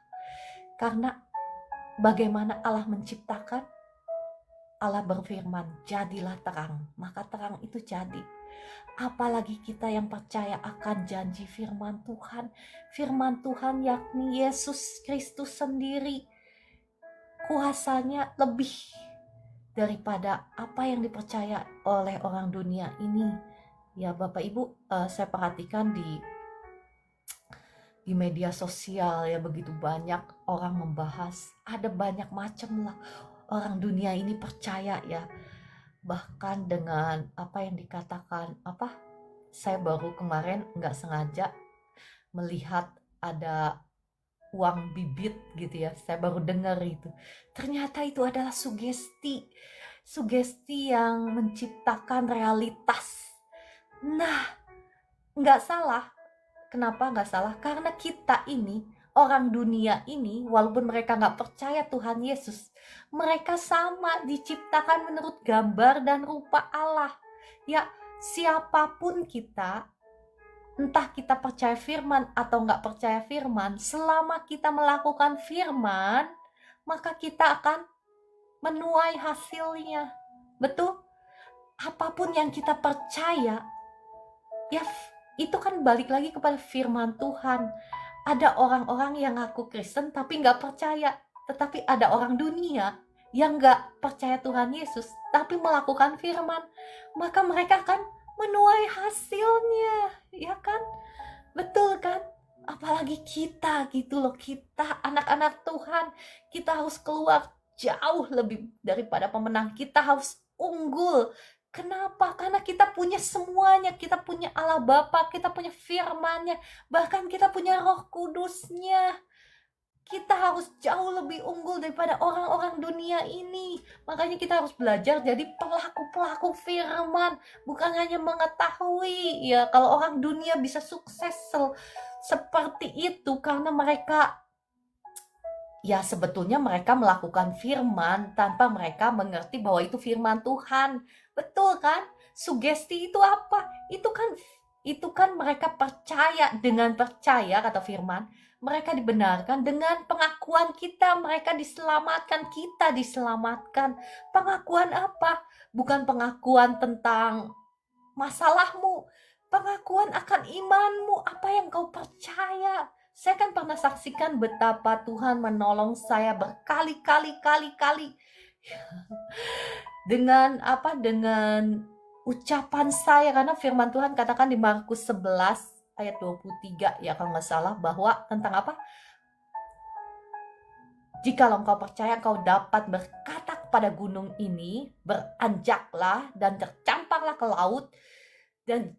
Karena bagaimana Allah menciptakan? Allah berfirman, jadilah terang, maka terang itu jadi. Apalagi kita yang percaya akan janji firman Tuhan. Firman Tuhan yakni Yesus Kristus sendiri. Kuasanya lebih daripada apa yang dipercaya oleh orang dunia ini. Ya Bapak Ibu, saya perhatikan di media sosial ya, begitu banyak orang membahas. Ada banyak macam lah orang dunia ini percaya ya. Bahkan dengan apa yang dikatakan, saya baru kemarin nggak sengaja melihat ada uang bibit gitu ya, saya baru dengar itu. Ternyata itu adalah sugesti yang menciptakan realitas. Nah, nggak salah. Kenapa nggak salah? Karena kita ini, orang dunia ini, walaupun mereka nggak percaya Tuhan Yesus, mereka sama diciptakan menurut gambar dan rupa Allah. Ya, siapapun kita, entah kita percaya firman atau nggak percaya firman, selama kita melakukan firman, maka kita akan menuai hasilnya. Betul? Apapun yang kita percaya, ya itu kan balik lagi kepada firman Tuhan. Ada orang-orang yang ngaku Kristen tapi nggak percaya. Tetapi ada orang dunia yang nggak percaya Tuhan Yesus tapi melakukan firman. Maka mereka akan menuai hasilnya, ya kan? Betul kan? Apalagi kita gitu loh, kita anak-anak Tuhan. Kita harus keluar jauh lebih daripada pemenang. Kita harus unggul. Kenapa? Karena kita punya semuanya. Kita punya Allah Bapa, kita punya firman-Nya, bahkan kita punya Roh Kudus-Nya. Kita harus jauh lebih unggul daripada orang-orang dunia ini. Makanya kita harus belajar jadi pelaku-pelaku firman, bukan hanya mengetahui. Ya, kalau orang dunia bisa sukses seperti itu karena mereka, ya sebetulnya mereka melakukan firman tanpa mereka mengerti bahwa itu firman Tuhan. Betul kan? Sugesti itu apa? Itu kan mereka percaya. Dengan percaya, kata firman, mereka dibenarkan. Dengan pengakuan kita, mereka diselamatkan. Kita diselamatkan. Pengakuan apa? Bukan pengakuan tentang masalahmu, pengakuan akan imanmu, apa yang kau percaya. Saya kan pernah saksikan betapa Tuhan menolong saya berkali-kali dengan ucapan saya, karena firman Tuhan katakan di Markus 11 ayat 23 ya kalau nggak salah, bahwa tentang apa? Jika engkau percaya, kau dapat berkata kepada gunung ini, beranjaklah dan tercamparlah ke laut. Dan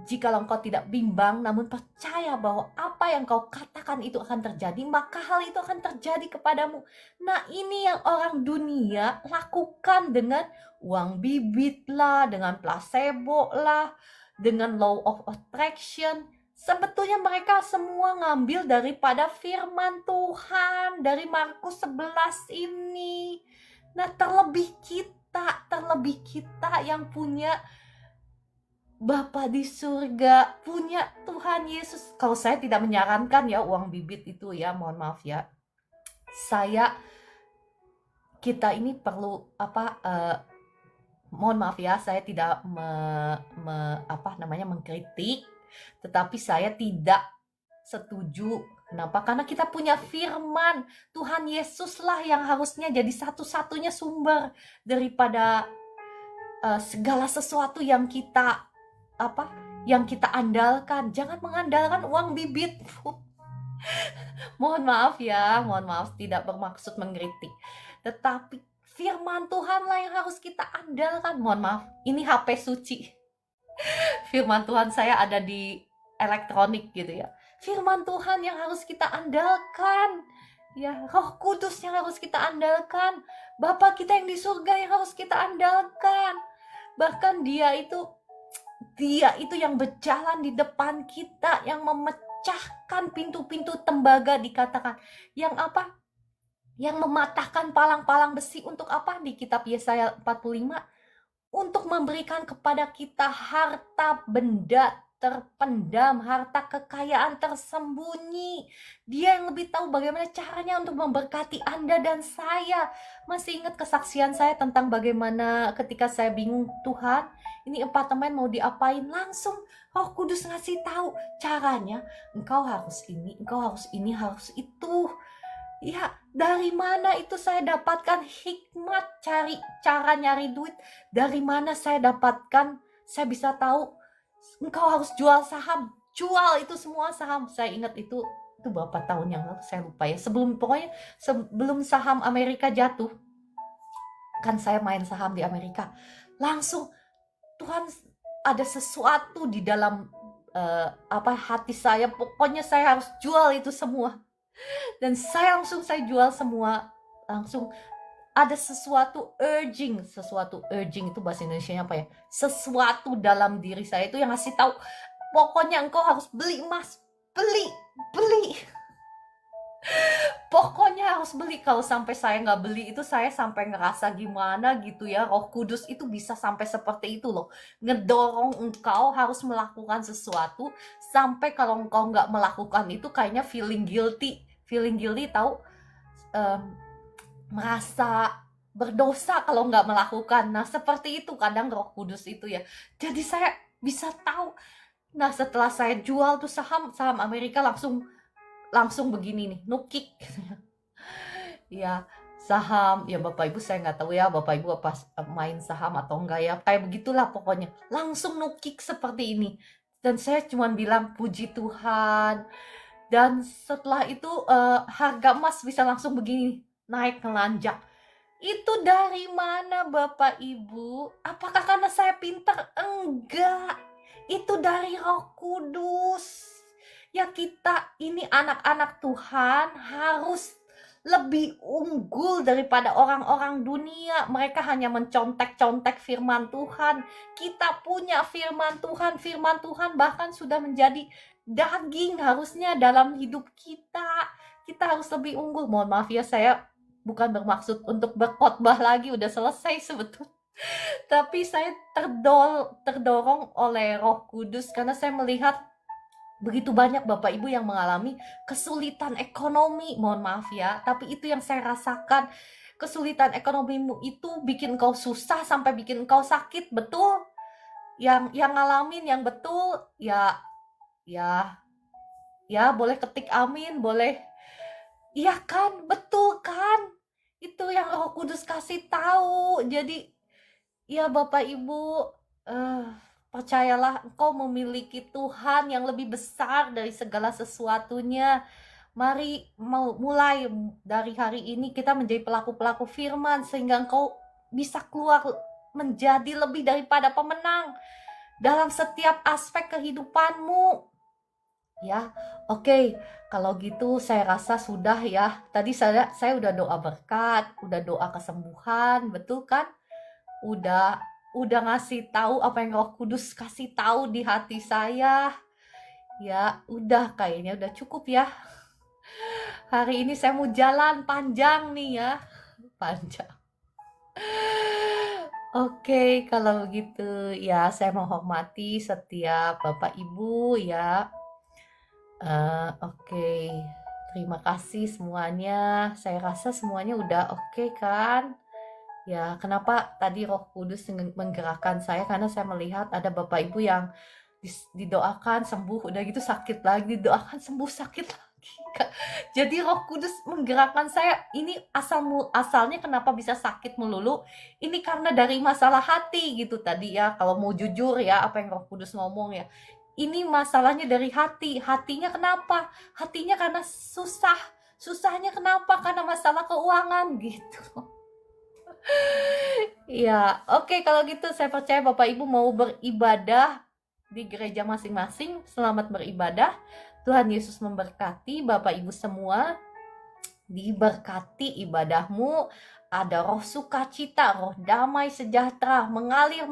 jika engkau tidak bimbang, namun percaya bahwa apa yang kau katakan itu akan terjadi, maka hal itu akan terjadi kepadamu. Nah, ini yang orang dunia lakukan dengan uang bibit lah, dengan placebo lah, dengan law of attraction. Sebetulnya mereka semua ngambil daripada firman Tuhan, dari Markus 11 ini. Nah, terlebih kita yang punya Bapa di surga, punya Tuhan Yesus. Kalau saya tidak menyarankan ya uang bibit itu ya, mohon maaf ya. Kita ini perlu mohon maaf ya, saya tidak mengkritik, tetapi saya tidak setuju. Kenapa? Karena kita punya firman. Tuhan Yesus lah yang harusnya jadi satu-satunya sumber daripada segala sesuatu yang kita andalkan. Jangan mengandalkan uang bibit. mohon maaf, tidak bermaksud mengkritik. Tetapi Firman Tuhan lah yang harus kita andalkan. Mohon maaf, ini HP suci. Firman Tuhan saya ada di elektronik gitu ya. Firman Tuhan yang harus kita andalkan. Ya, Roh Kudus yang harus kita andalkan. Bapa kita yang di surga yang harus kita andalkan. Bahkan dia itu yang berjalan di depan kita, yang memecahkan pintu-pintu tembaga, dikatakan. Yang apa? Yang mematahkan palang-palang besi untuk apa? Di kitab Yesaya 45, untuk memberikan kepada kita harta benda terpendam, harta kekayaan tersembunyi. Dia yang lebih tahu bagaimana caranya untuk memberkati Anda dan saya. Masih ingat kesaksian saya tentang bagaimana ketika saya bingung, Tuhan, ini apartemen mau diapain? Langsung Roh Kudus ngasih tahu caranya. Engkau harus ini, engkau harus ini, harus itu. Ya, dari mana itu saya dapatkan hikmat cara nyari duit? Dari mana saya dapatkan? Saya bisa tahu engkau harus jual saham. Jual itu semua saham. Saya ingat itu berapa tahun yang lalu, saya lupa ya. Sebelum saham Amerika jatuh. Kan saya main saham di Amerika. Langsung Tuhan ada sesuatu di dalam hati saya. Pokoknya saya harus jual itu semua. Dan saya jual semua. Langsung ada sesuatu urging itu bahasa Indonesianya apa ya? Sesuatu dalam diri saya itu yang ngasih tahu, pokoknya engkau harus beli emas, beli. Pokoknya harus beli. Kalau sampai saya nggak beli itu, saya sampai ngerasa gimana gitu ya. Roh Kudus itu bisa sampai seperti itu loh, ngedorong engkau harus melakukan sesuatu, sampai kalau engkau nggak melakukan itu kayaknya feeling guilty tahu, merasa berdosa kalau nggak melakukan. Nah, seperti itu kadang Roh Kudus itu ya. Jadi saya bisa tahu. Nah, setelah saya jual tuh saham Amerika, langsung begini nih, nukik. Ya, saham, ya Bapak Ibu saya nggak tahu ya Bapak Ibu apa main saham atau enggak ya. Kayak begitulah pokoknya. Langsung nukik seperti ini. Dan saya cuma bilang puji Tuhan. Dan setelah itu harga emas bisa langsung begini, naik ngelanjak. Itu dari mana Bapak Ibu? Apakah karena saya pintar? Enggak. Itu dari Roh Kudus. Ya, kita ini anak-anak Tuhan harus lebih unggul daripada orang-orang dunia. Mereka hanya mencontek-contek firman Tuhan. Kita punya firman Tuhan bahkan sudah menjadi daging harusnya dalam hidup kita. Kita harus lebih unggul. Mohon maaf ya, saya bukan bermaksud untuk berkhotbah lagi, udah selesai sebetulnya. Tapi saya terdorong oleh Roh Kudus karena saya melihat begitu banyak Bapak Ibu yang mengalami kesulitan ekonomi. Mohon maaf ya, tapi itu yang saya rasakan. Kesulitan ekonomimu itu bikin kau susah sampai bikin kau sakit, betul? Yang ngalamin yang betul ya boleh ketik amin, boleh. Iya kan, betul kan? Itu yang Roh Kudus kasih tahu. Jadi ya Bapak Ibu, percayalah, engkau memiliki Tuhan yang lebih besar dari segala sesuatunya. Mari mulai dari hari ini kita menjadi pelaku-pelaku firman, sehingga engkau bisa keluar menjadi lebih daripada pemenang dalam setiap aspek kehidupanmu. Ya, oke. Kalau gitu saya rasa sudah ya. Tadi saya udah doa berkat, udah doa kesembuhan, betul kan? Udah ngasih tahu apa yang Roh Kudus kasih tahu di hati saya. Ya, udah kayaknya udah cukup ya. Hari ini saya mau jalan panjang nih ya. Panjang. Oke, kalau begitu ya saya menghormati setiap Bapak Ibu ya. Oke. Terima kasih semuanya. Saya rasa semuanya udah oke kan? Ya, kenapa tadi Roh Kudus menggerakkan saya? Karena saya melihat ada Bapak Ibu yang didoakan sembuh, udah gitu sakit lagi, didoakan sembuh, sakit lagi. Jadi Roh Kudus menggerakkan saya. Ini asalnya kenapa bisa sakit melulu? Ini karena dari masalah hati gitu tadi ya. Kalau mau jujur ya, apa yang Roh Kudus ngomong ya. Ini masalahnya dari hati. Hatinya kenapa? Hatinya karena susah. Susahnya kenapa? Karena masalah keuangan gitu. Ya, oke kalau gitu saya percaya Bapak Ibu mau beribadah di gereja masing-masing. Selamat beribadah. Tuhan Yesus memberkati Bapak Ibu semua. Diberkati ibadahmu, ada roh sukacita, roh damai sejahtera mengalir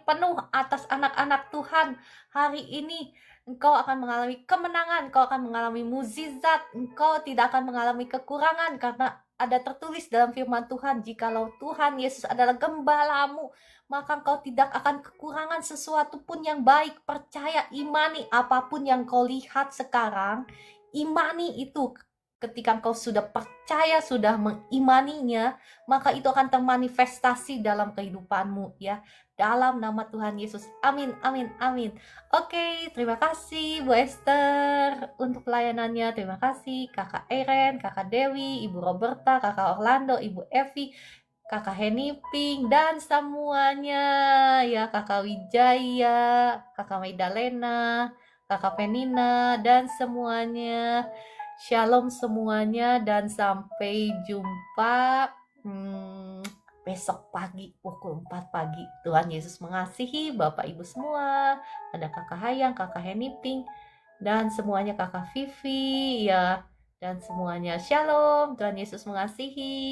penuh atas anak-anak Tuhan. Hari ini engkau akan mengalami kemenangan, engkau akan mengalami mukjizat, engkau tidak akan mengalami kekurangan karena ada tertulis dalam firman Tuhan, jikalau Tuhan Yesus adalah gembalamu, maka engkau tidak akan kekurangan sesuatu pun yang baik. Percaya, imani apapun yang kau lihat sekarang, imani itu. Ketika engkau sudah percaya, sudah mengimaninya, maka itu akan termanifestasi dalam kehidupanmu ya. Dalam nama Tuhan Yesus. Amin, amin, amin. Oke, terima kasih Bu Esther untuk pelayanannya. Terima kasih Kakak Eren, Kakak Dewi, Ibu Roberta, Kakak Orlando, Ibu Evi, Kakak Henny Pink, dan semuanya ya, Kakak Wijaya, Kakak Maidalena, Kakak Penina, dan semuanya. Shalom semuanya dan sampai jumpa besok pagi pukul 4 pagi. Tuhan Yesus mengasihi Bapak Ibu semua. Ada Kakak Hayang, Kakak Henny Pink, dan semuanya Kakak Vivi ya. Dan semuanya shalom. Tuhan Yesus mengasihi.